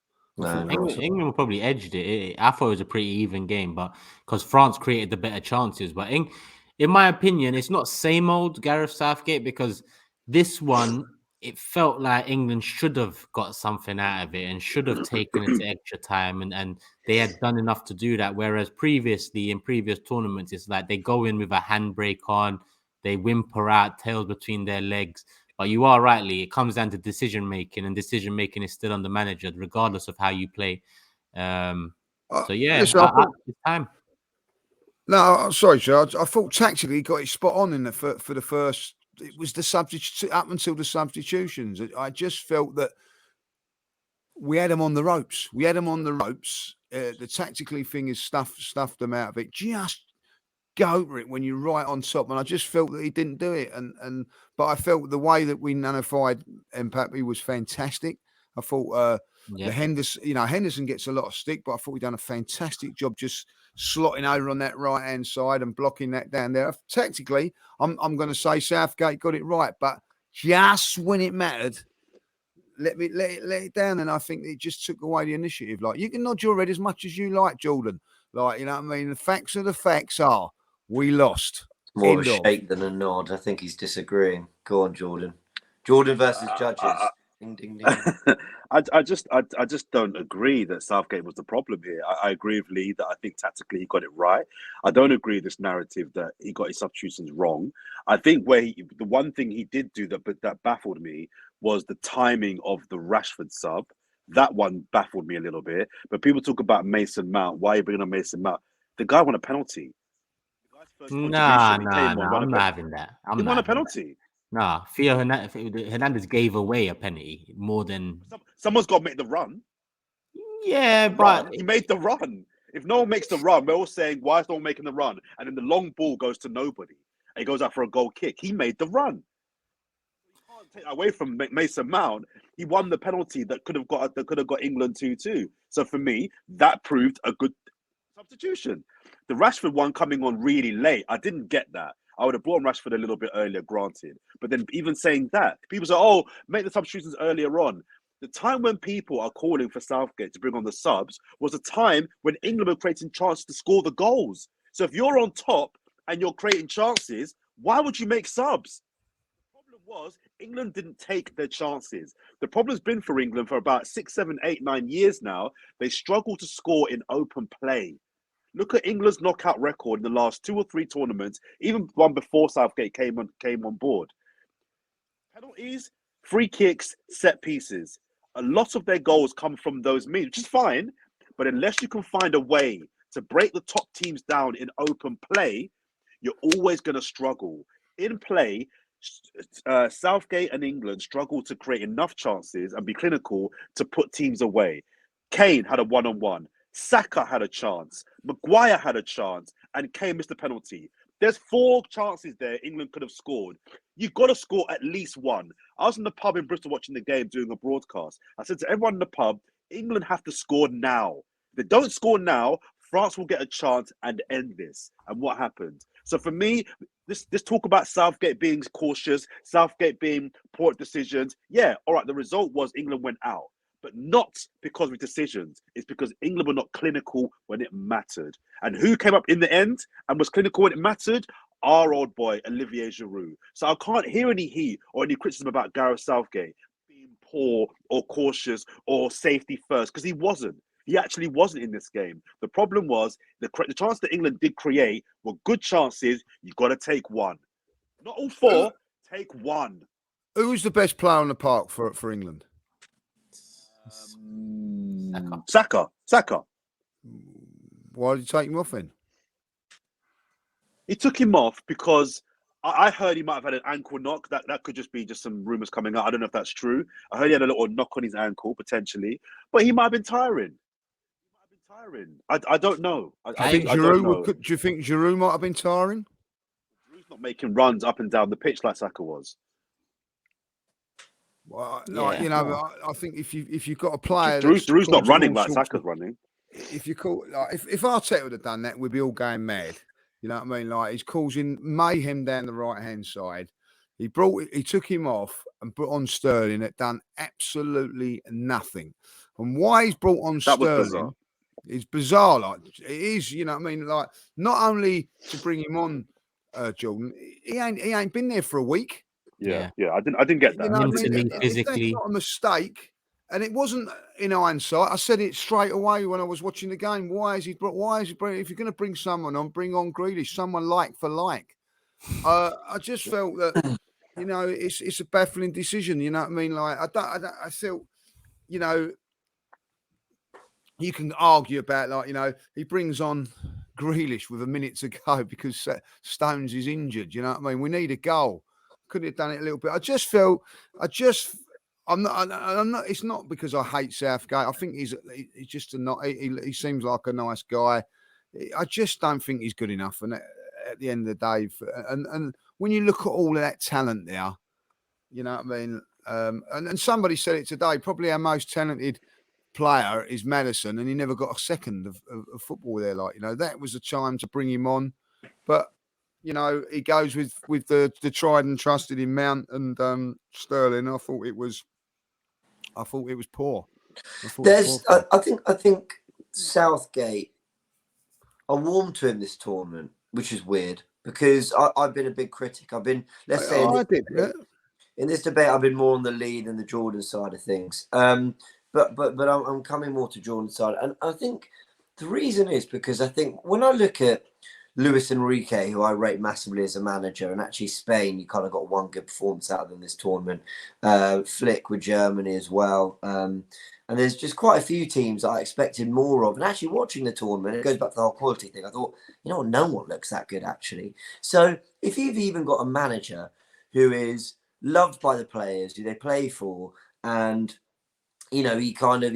England probably edged it. I thought it was a pretty even game, but because France created the better chances. But in my opinion, it's not same old Gareth Southgate, because this one it felt like England should have got something out of it and should have taken it to extra time, and they had done enough to do that. Whereas previously in previous tournaments, it's like they go in with a handbrake on, they whimper out, tails between their legs. But you are rightly, it comes down to decision making, and decision making is still on the manager, regardless of how you play. So yeah, listen, it's time. No, sorry, George. I thought tactically he got it spot on in the for the first. It was the substitute up until the substitutions. I just felt that we had them on the ropes. The tactically thing is stuffed them out of it. Just go over it when you're right on top. And I just felt that he didn't do it. But I felt the way that we nullified Mbappe was fantastic. I thought the Henderson gets a lot of stick, but I thought we done a fantastic job just slotting over on that right hand side and blocking that down there. Tactically, I'm going to say Southgate got it right, but just when it mattered, let it down, and I think it just took away the initiative. Like, you can nod your head as much as you like, Jordan. Like, you know what I mean? The facts are we lost. More of a shake than a nod. I think he's disagreeing. Go on, Jordan. Jordan versus judges. Ding, ding, ding. I just don't agree that Southgate was the problem here. I agree with Lee that I think tactically he got it right. I don't agree with this narrative that he got his substitutions wrong. I think the one thing he did do that baffled me was the timing of the Rashford sub. That one baffled me a little bit. But people talk about Mason Mount. Why are you bringing on Mason Mount? The guy won a penalty. Nah, I'm not having that. He won a penalty. Nah, Theo Hernandez gave away a penalty more than... Someone's got to make the run. Yeah, but... He made the run. If no one makes the run, we're all saying, why is no one making the run? And then the long ball goes to nobody. And he goes out for a goal kick. He made the run. You can't take away from Mason Mount. He won the penalty that could have got England 2-2. So for me, that proved a good substitution. The Rashford one coming on really late, I didn't get that. I would have brought Rashford a little bit earlier, granted. But then even saying that, people say, oh, make the substitutions earlier on. The time when people are calling for Southgate to bring on the subs was a time when England were creating chances to score the goals. So if you're on top and you're creating chances, why would you make subs? The problem was England didn't take their chances. The problem's been for England for about 6, 7, 8, 9 years now. They struggle to score in open play. Look at England's knockout record in the last 2 or 3 tournaments, even one before Southgate came on board. Penalties, free kicks, set pieces. A lot of their goals come from those means, which is fine. But unless you can find a way to break the top teams down in open play, you're always going to struggle. In play, Southgate and England struggle to create enough chances and be clinical to put teams away. Kane had a one-on-one. Saka had a chance. Maguire had a chance. And Kane missed a penalty. There's 4 chances there England could have scored. You've got to score at least one. I was in the pub in Bristol watching the game, doing a broadcast. I said to everyone in the pub, England have to score now. If they don't score now, France will get a chance and end this. And what happened? So for me, this talk about Southgate being cautious, Southgate being poor at decisions. Yeah, all right, the result was England went out. But not because of decisions. It's because England were not clinical when it mattered. And who came up in the end and was clinical when it mattered? Our old boy, Olivier Giroud. So I can't hear any heat or any criticism about Gareth Southgate being poor or cautious or safety first, because he wasn't. He actually wasn't in this game. The problem was the chance that England did create were good chances. You've got to take one. Not all 4, take one. Who was the best player on the park for England? Saka. Why did you take him off then? He took him off because I heard he might have had an ankle knock. That could just be some rumours coming out. I don't know if that's true. I heard he had a little knock on his ankle, potentially. But he might have been tiring. I don't know. I think Giroud, do you think Giroud might have been tiring? Giroud's not making runs up and down the pitch like Saka was. Well, I think if you've got a player, Giroud's not running like Saka's running. If you call, if Arteta would have done that, we'd be all going mad. You know what I mean? Like, he's causing mayhem down the right hand side. He took him off and put on Sterling that done absolutely nothing. And why he's brought on Sterling is bizarre. Like, it is, you know what I mean? Like, not only to bring him on, Jordan, he ain't been there for a week. Yeah. I didn't get that. You know what I mean? Mentally, If physically. that's not a mistake, and it wasn't in hindsight, I said it straight away when I was watching the game. Why is he? If you're going to bring someone on, bring on Grealish, someone like for like. I just felt that, you know, it's a baffling decision. You know what I mean? Like I felt, you know, you can argue about, like, you know, he brings on Grealish with a minute to go because Stones is injured. You know what I mean? We need a goal. Could have done it a little bit. I'm not. It's not because I hate Southgate. I think he's just he seems like a nice guy. I just don't think he's good enough. And at the end of the day, and when you look at all of that talent there, you know what I mean. And somebody said it today. Probably our most talented player is Maddison, and he never got a second of football there. Like, you know, that was the time to bring him on, but you know, he goes with the tried and trusted in Mount and Sterling. I thought it was poor. I think Southgate, I warmed to him this tournament, which is weird because I've been a big critic. In this debate, I've been more on the Lee than the Jordan side of things. But I'm coming more to Jordan's side, and I think the reason is because I think when I look at Luis Enrique, who I rate massively as a manager, and actually Spain, you kind of got one good performance out of them this tournament. Flick with Germany as well. And there's just quite a few teams I expected more of. And actually watching the tournament, it goes back to the whole quality thing. I thought, you know what, no one looks that good, actually. So if you've even got a manager who is loved by the players, who they play for, and you know, he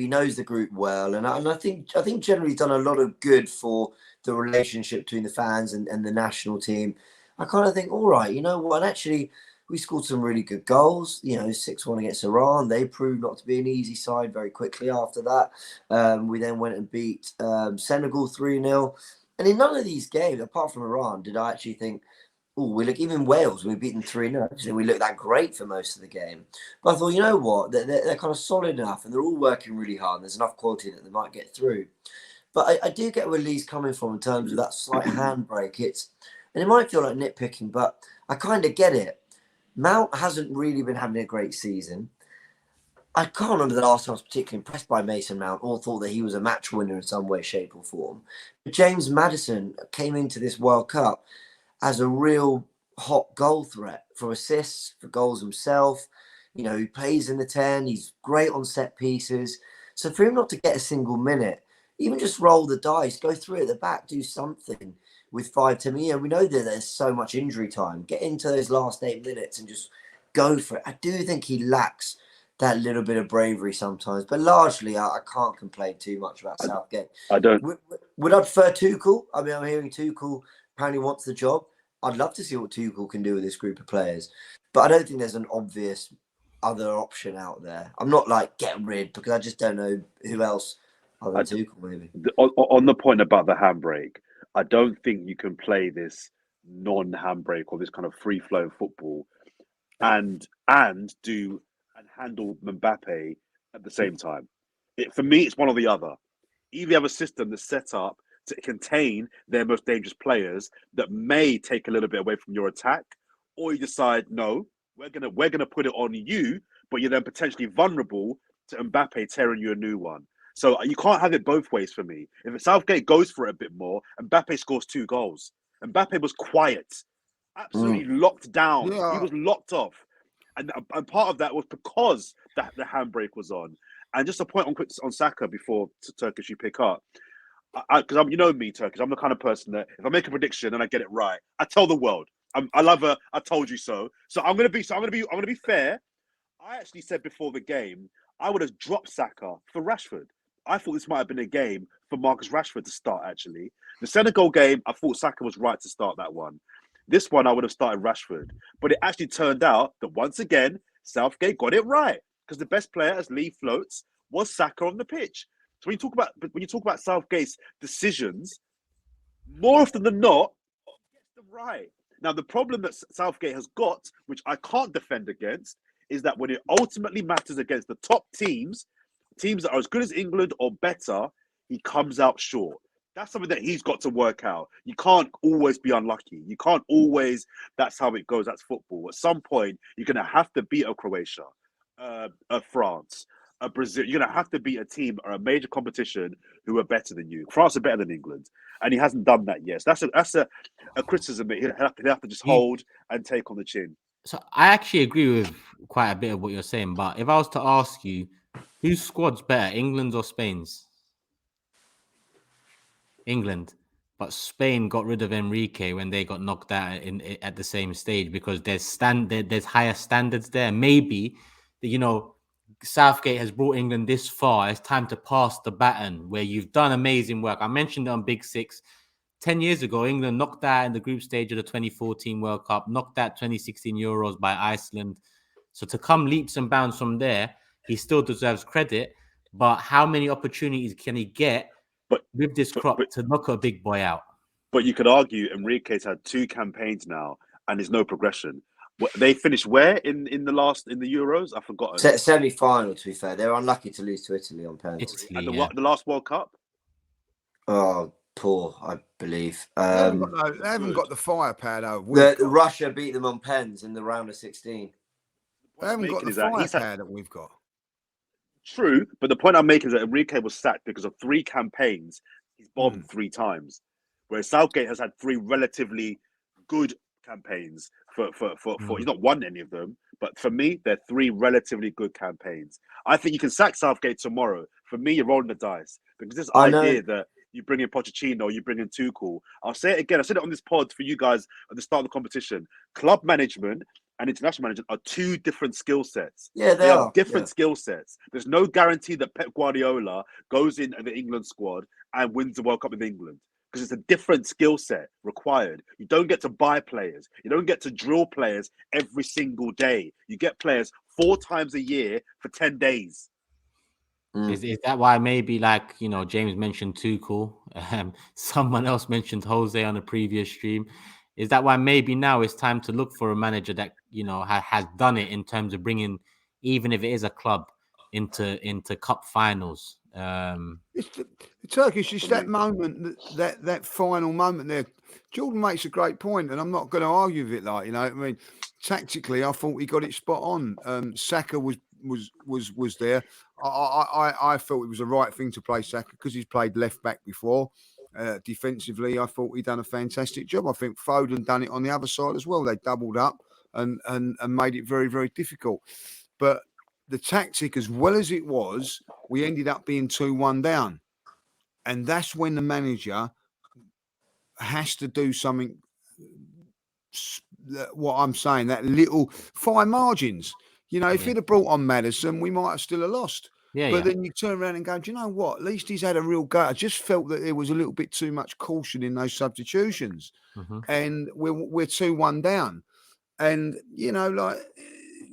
knows the group well, and I think generally done a lot of good for the relationship between the fans and the national team. I kind of think, all right, you know what, and actually we scored some really good goals. You know, 6-1 against Iran. They proved not to be an easy side very quickly after that. We then went and beat Senegal 3-0. And in none of these games, apart from Iran, did I actually think, oh, we look, even Wales, we beat them 3-0. Actually, we looked that great for most of the game. But I thought, you know what, they're kind of solid enough and they're all working really hard. And there's enough quality that they might get through. But I do get where Lee's coming from in terms of that slight handbrake. And it might feel like nitpicking, but I kind of get it. Mount hasn't really been having a great season. I can't remember the last time I was particularly impressed by Mason Mount or thought that he was a match winner in some way, shape or form. But James Maddison came into this World Cup as a real hot goal threat for assists, for goals himself. You know, he plays in the 10. He's great on set pieces. So for him not to get a single minute, even just roll the dice, go through at the back, do something with 5-10 minutes. You know, we know that there's so much injury time. Get into those last 8 minutes and just go for it. I do think he lacks that little bit of bravery sometimes, but largely I can't complain too much about Southgate. I don't. Would I prefer Tuchel? I mean, I'm hearing Tuchel apparently wants the job. I'd love to see what Tuchel can do with this group of players, but I don't think there's an obvious other option out there. I'm not like get rid because I just don't know who else other than Tuchel maybe. On the point about the handbrake, I don't think you can play this non-handbrake or this kind of free-flowing football and handle Mbappe at the same time. For me, it's one or the other. Either you have a system that's set up to contain their most dangerous players that may take a little bit away from your attack, or you decide, no, we're gonna put it on you, but you're then potentially vulnerable to Mbappe tearing you a new one. So you can't have it both ways for me. If Southgate goes for it a bit more, Mbappe scores 2 goals. Mbappe was quiet, absolutely locked down. Yeah. He was locked off. And part of that was because the handbrake was on. And just a point on Saka before Turkish you pick up. Because you know me, Turkish. I'm the kind of person that if I make a prediction and I get it right, I tell the world. I love a I told you so. So I'm gonna be fair. I actually said before the game I would have dropped Saka for Rashford. I thought this might have been a game for Marcus Rashford to start. Actually, the Senegal game, I thought Saka was right to start that one. This one, I would have started Rashford. But it actually turned out that once again, Southgate got it right. Because the best player, as Lee floats, was Saka on the pitch. So when you talk about Southgate's decisions, more often than not, he gets them right. Now, the problem that Southgate has got, which I can't defend against, is that when it ultimately matters against the top teams that are as good as England or better, he comes out short. That's something that he's got to work out. You can't always be unlucky. You can't always. That's how it goes. That's football. At some point, you're going to have to beat a Croatia, a France, a Brazil. You're going to have to beat a team or a major competition who are better than you. France are better than England, and he hasn't done that yet. So that's a criticism that he'll have to just hold and take on the chin. So I actually agree with quite a bit of what you're saying. But if I was to ask you, whose squad's better, England's or Spain's? England, but Spain got rid of Enrique when they got knocked out at the same stage because there's higher standards there. Maybe, Southgate has brought England this far. It's time to pass the baton where you've done amazing work. I mentioned it on Big Six. 10 years ago, England knocked out in the group stage of the 2014 World Cup, knocked out 2016 Euros by Iceland. So to come leaps and bounds from there, he still deserves credit. But how many opportunities can he get with this crop to knock a big boy out? But you could argue Enrique's had 2 campaigns now and there's no progression. They finished where in the Euros? I've forgotten. Semi-final, to be fair. They were unlucky to lose to Italy on penalties. And the last World Cup? Oh, poor, I believe. They haven't got the firepower, though. Russia beat them on pens in the round of 16. They haven't got the firepower that we've got. True, but the point I'm making is that Enrique was sacked because of 3 campaigns. He's bombed 3 times, whereas Southgate has had 3 relatively good campaigns. He's not won any of them, but for me, they're 3 relatively good campaigns. I think you can sack Southgate tomorrow. For me, you're rolling the dice because this idea that you bring in Pochettino, you bring in Tuchel. I'll say it again. I said it on this pod for you guys at the start of the competition. Club management and international management are 2 different skill sets. Yeah, they are different skill sets. There's no guarantee that Pep Guardiola goes in the England squad and wins the World Cup with England because it's a different skill set required. You don't get to buy players. You don't get to drill players every single day. You get players 4 times a year for 10 days. Is that why maybe James mentioned Tuchel, someone else mentioned Jose on a previous stream? Is that why maybe now it's time to look for a manager that has done it in terms of bringing, even if it is a club, into cup finals? It's the Turkish. It's that moment, that final moment there. Jordan makes a great point, and I'm not going to argue with it. I mean, tactically, I thought he got it spot on. Saka was there. I thought it was the right thing to play Saka because he's played left back before. Defensively, I thought he'd done a fantastic job. I think Foden done it on the other side as well. They doubled up and made it very, very difficult. But the tactic, as well as it was, we ended up being 2-1 down. And that's when the manager has to do something, what I'm saying, that little fine margins. If he'd have brought on Maddison, we might have still lost. But then you turn around and go, do you know what? At least he's had a real go. I just felt that there was a little bit too much caution in those substitutions. And we're 2-1 down. And,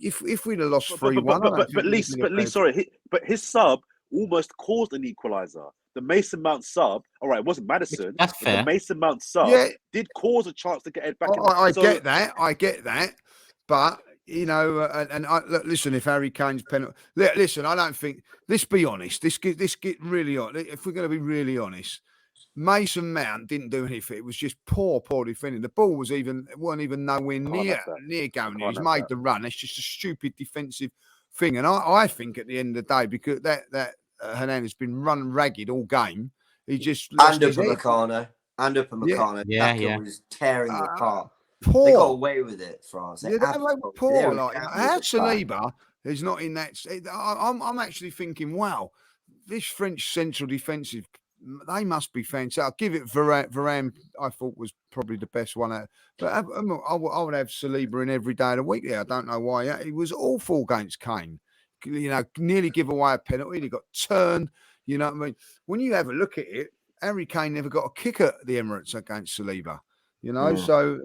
if we'd have lost 3-1... But his sub almost caused an equaliser. The Mason Mount sub, all right, it wasn't Maddison. That's fair. The Mason Mount sub did cause a chance to get it back. I get that. But... listen, if Harry Kane's penalty, listen, I don't think. Let's be honest. This get really honest. If we're going to be really honest, Mason Mount didn't do anything. It was just poor defending. The ball weren't even nowhere near going. He's made the run. It's just a stupid defensive thing. And I think at the end of the day, because that Hernandez has been run ragged all game, he just and Upamecano was tearing the apart. Poor. They got away with it, France. They were poor. How Saliba is not in that. I'm actually thinking, wow, this French central defensive, they must be fantastic. I'll give it Varane. I thought was probably the best one. But I would have Saliba in every day of the week there. I don't know why. He was awful against Kane. Nearly give away a penalty. He got turned. You know what I mean? When you have a look at it, Harry Kane never got a kick at the Emirates against Saliba. So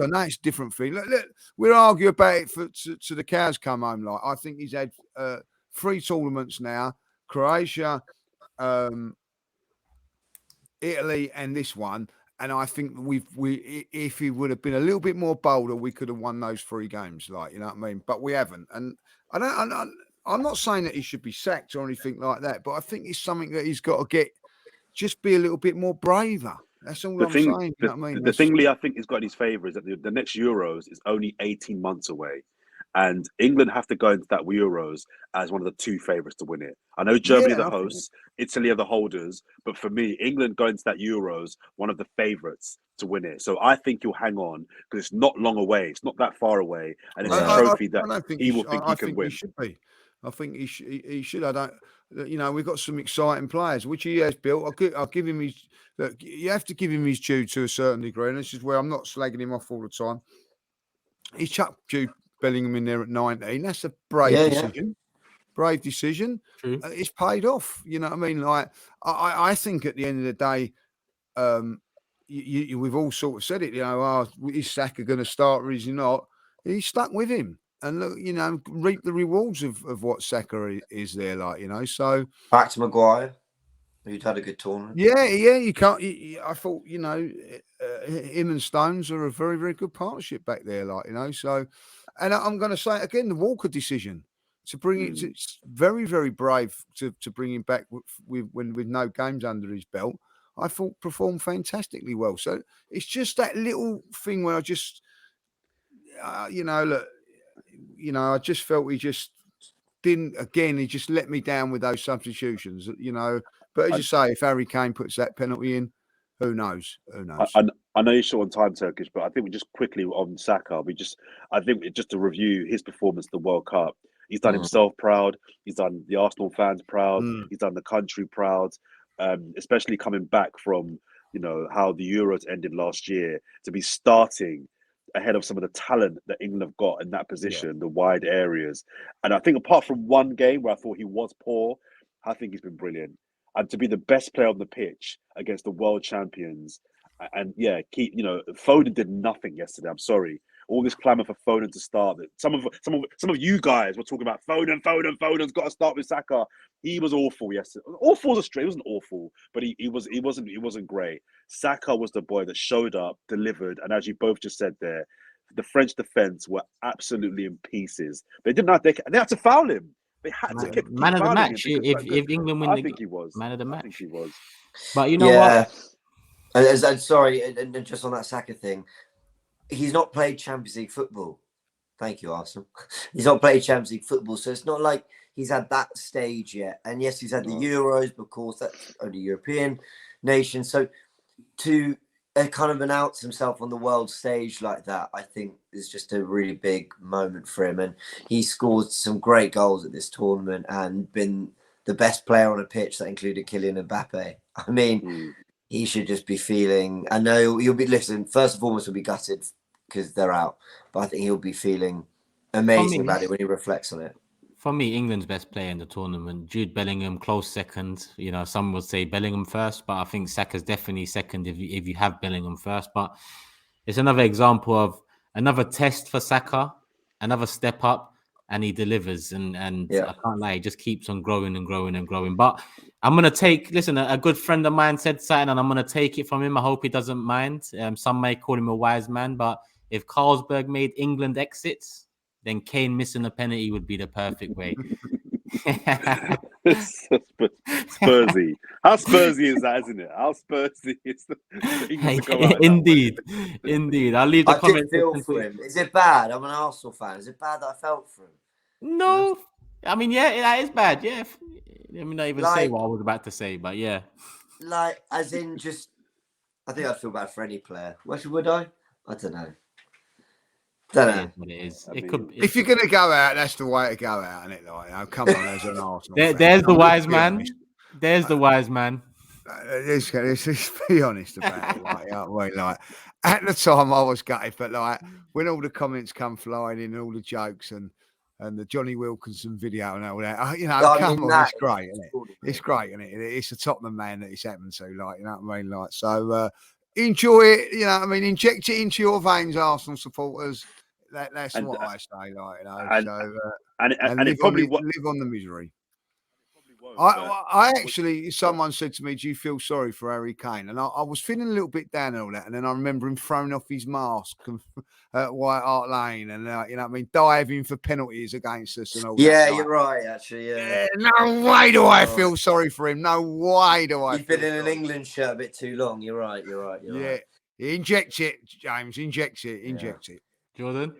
now it's different for you. Look, we'll argue about it to the cows come home. I think he's had 3 tournaments now: Croatia, Italy, and this one. And I think if he would have been a little bit more bolder, we could have won those 3 games. You know what I mean? But we haven't. And I'm not saying that he should be sacked or anything like that. But I think it's something that he's got to get just be a little bit more braver. That's all I'm saying. You know what I mean? The thing Lee, I think, has got in his favour is that the next Euros is only 18 months away. And England have to go into that Euros as one of the two favourites to win it. I know Germany are the hosts, Italy are the holders, but for me, England going to that Euros, one of the favourites to win it. So I think he'll hang on because it's not long away. It's not that far away, and it's a trophy that he will think he can win. He should be. I think he should. I don't. You know, we've got some exciting players, which he has built. I'll give him his. Look, you have to give him his due to a certain degree, and this is where I'm not slagging him off all the time. He chucked Jude Bellingham in there at 19. That's a brave decision. Brave decision. True. It's paid off. You know what I mean? Like I think at the end of the day, we've all sort of said it. You know, is Saka going to start or is he not? He's stuck with him. And look, you know, reap the rewards of what Saka is there, like, you know. So back to Maguire, who'd had a good tournament. Yeah. You can't. I thought, you know, him and Stones are a very, very good partnership back there, like, you know. So, and I'm going to say it again, the Walker decision to bring it. It's very, very brave to bring him back with no games under his belt. I thought performed fantastically well. So it's just that little thing where I just, you know, look. You know, I just felt he just didn't. Again, he just let me down with those substitutions. You know, but as you say, if Harry Kane puts that penalty in, who knows? Who knows? I know you're short on time, Turkish, but I think we just quickly on Saka. I think just to review his performance at the World Cup. He's done himself proud. He's done the Arsenal fans proud. He's done the country proud. Especially coming back from, you know, how the Euros ended last year, to be starting ahead of some of the talent that England have got in that position, the wide areas. And I think apart from one game where I thought he was poor, I think he's been brilliant. And to be the best player on the pitch against the world champions, and Foden did nothing yesterday. I'm sorry. All this clamour for Foden to start. Some of you guys were talking about Foden's got to start with Saka. He was awful yesterday. Awful was a stretch. He wasn't awful, but he wasn't great. Saka was the boy that showed up, delivered, and as you both just said there, the French defence were absolutely in pieces. They didn't have they had to foul him. They had to keep man of the match. If England win, I think he was man of the match. I think he was. But you know what? Sorry, and just on that Saka thing. He's not played Champions League football. Thank you, Arsenal. He's not played Champions League football, so it's not like he's had that stage yet. And yes, he's had the Euros, but of course, that's only European nation. So to kind of announce himself on the world stage like that, I think is just a really big moment for him. And he scored some great goals at this tournament and been the best player on a pitch that included Kylian Mbappe. I mean, he should just be feeling. I know he'll be. Listen, first and foremost, he'll be gutted because they're out, but I think he'll be feeling amazing about it when he reflects on it. For me, England's best player in the tournament, Jude Bellingham, close second. You know, some would say Bellingham first, but I think Saka's definitely second if you have Bellingham first. But it's another example of another test for Saka, another step up, and he delivers. And I can't lie, he just keeps on growing and growing and growing. But I'm going to take, listen, a good friend of mine said something, and I'm going to take it from him. I hope he doesn't mind. Some may call him a wise man, but if Carlsberg made England exits, then Kane missing a penalty would be the perfect way. Spursy. How Spursy is that, isn't it? How Spursy is Indeed. I'll leave the comments. I feel for him. Is it bad? I'm an Arsenal fan. Is it bad that I felt for him? No. I mean, yeah, that is bad. Yeah. Let me not even say what I was about to say, but yeah. Like, as in just, I think I'd feel bad for any player. Would I? I don't know. What it is. If you're going to go out, that's the way to go out, isn't it? Like, oh, come on, as an Arsenal fan. There's the wise man. There's the wise man. Let's be honest about it. Like, at the time, I was gutted, but like when all the comments come flying in, all the jokes and the Johnny Wilkinson video and all that, you know, it's great, isn't it? It's great, isn't it? It's a Tottenham man that it's happened to, like, you know what I mean? Like, so enjoy it, you know what I mean? Inject it into your veins, Arsenal supporters. That's what I say, like, you know. And it probably live on the misery. I actually, someone said to me, "Do you feel sorry for Harry Kane?" And I was feeling a little bit down and all that. And then I remember him throwing off his mask at White Hart Lane, and you know, what I mean, diving for penalties against us and all that. Yeah, you're right. Actually, yeah. No way do I feel sorry for him. No way do I. He's been in an England shirt a bit too long. You're right. You're right. You're right. Inject it, James. Inject it. Inject it. Jordan?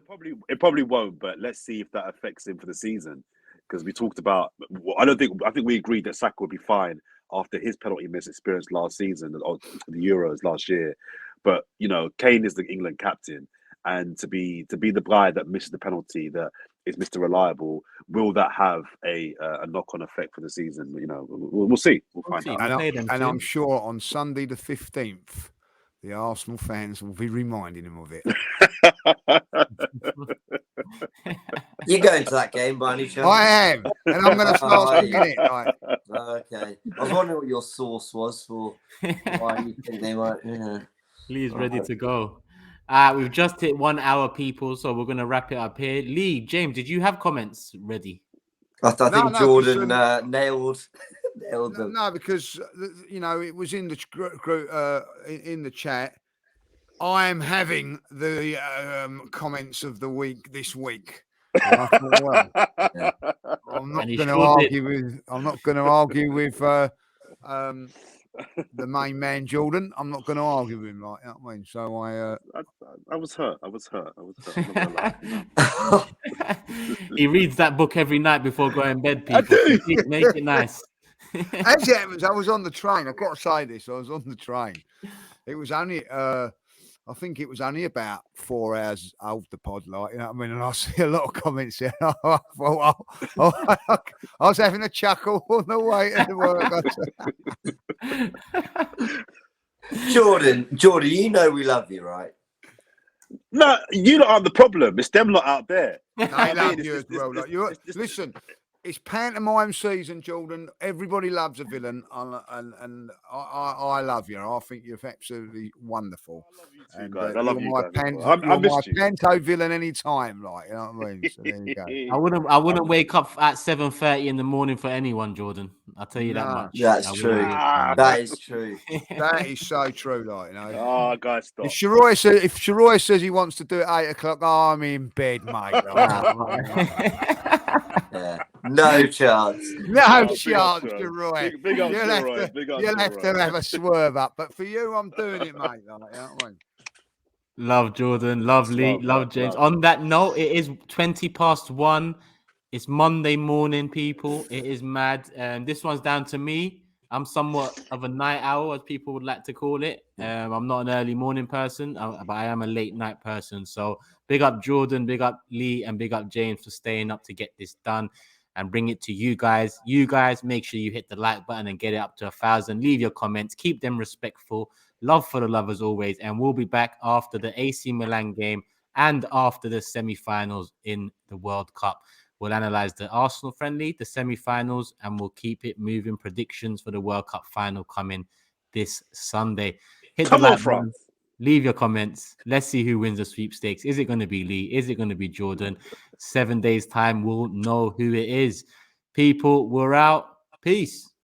It probably won't, but let's see if that affects him for the season. Because we talked about, I think we agreed that Saka would be fine after his penalty miss experience last season or the Euros last year. But you know, Kane is the England captain, and to be the guy that misses the penalty, that is Mr. Reliable, will that have a knock-on effect for the season? You know, we'll see. We'll find out. And I'm sure on Sunday the 15th, the Arsenal fans will be reminding him of it. You're going to that game by any chance? I am, and I'm going to start singing it. Right. Okay. I was wondering what your source was for why you think they might. Yeah. Lee's ready to go. We've just hit 1 hour, people, so we're going to wrap it up here. Lee, James, did you have comments ready? I think Jordan nailed them. No, because you know, it was in the group in the chat. I am having the comments of the week this week. I thought, well, I'm not going to argue with the main man Jordan. I'm not going to argue with him, like, you know what I mean? So I was hurt. I'm not gonna lie. He reads that book every night before going to bed, people. I do. Make it nice. As it happens, I was on the train. I've got to say this. I was on the train. It was only, I think it was only about 4 hours old, the pod, like, you know what I mean? And I see a lot of comments there. I was having a chuckle on the way to work. Jordan, you know we love you, right? No, you lot aren't the problem. It's them lot out there. I love you as well. Listen, it's pantomime season, Jordan. Everybody loves a villain, and I love you. I think you're absolutely wonderful. I love you too, guys. I love you guys. You're my panto villain anytime, like, you know what I mean? So there you go. I wouldn't wake up at 7:30 in the morning for anyone, Jordan. I'll tell you that much. That's true. That is true. That is so true, like, you know. Oh, guys, stop. If Sharoy says he wants to do it 8 o'clock, I'm in bed, mate. Yeah. No chance. No chance, Sharoy. Big up, Sharoy. You'll have to have a swerve up. But for you, I'm doing it, mate. Like, you know what I mean? Love Jordan, love Lee, love James. On that note, it is 1:20. It's Monday morning, people. It is mad. This one's down to me. I'm somewhat of a night owl, as people would like to call it. I'm not an early morning person, but I am a late night person. So big up Jordan, big up Lee, and big up James for staying up to get this done and bring it to you guys. You guys, make sure you hit the like button and get it up to 1,000. Leave your comments. Keep them respectful. Love for the love as always. And we'll be back after the AC Milan game and after the semi-finals in the World Cup. We'll analyze the Arsenal friendly, the semi-finals, and we'll keep it moving. Predictions for the World Cup final coming this Sunday. Hit the like button. Leave your comments. Let's see who wins the sweepstakes. Is it going to be Lee? Is it going to be Jordan? 7 days' time, we'll know who it is. People, we're out. Peace.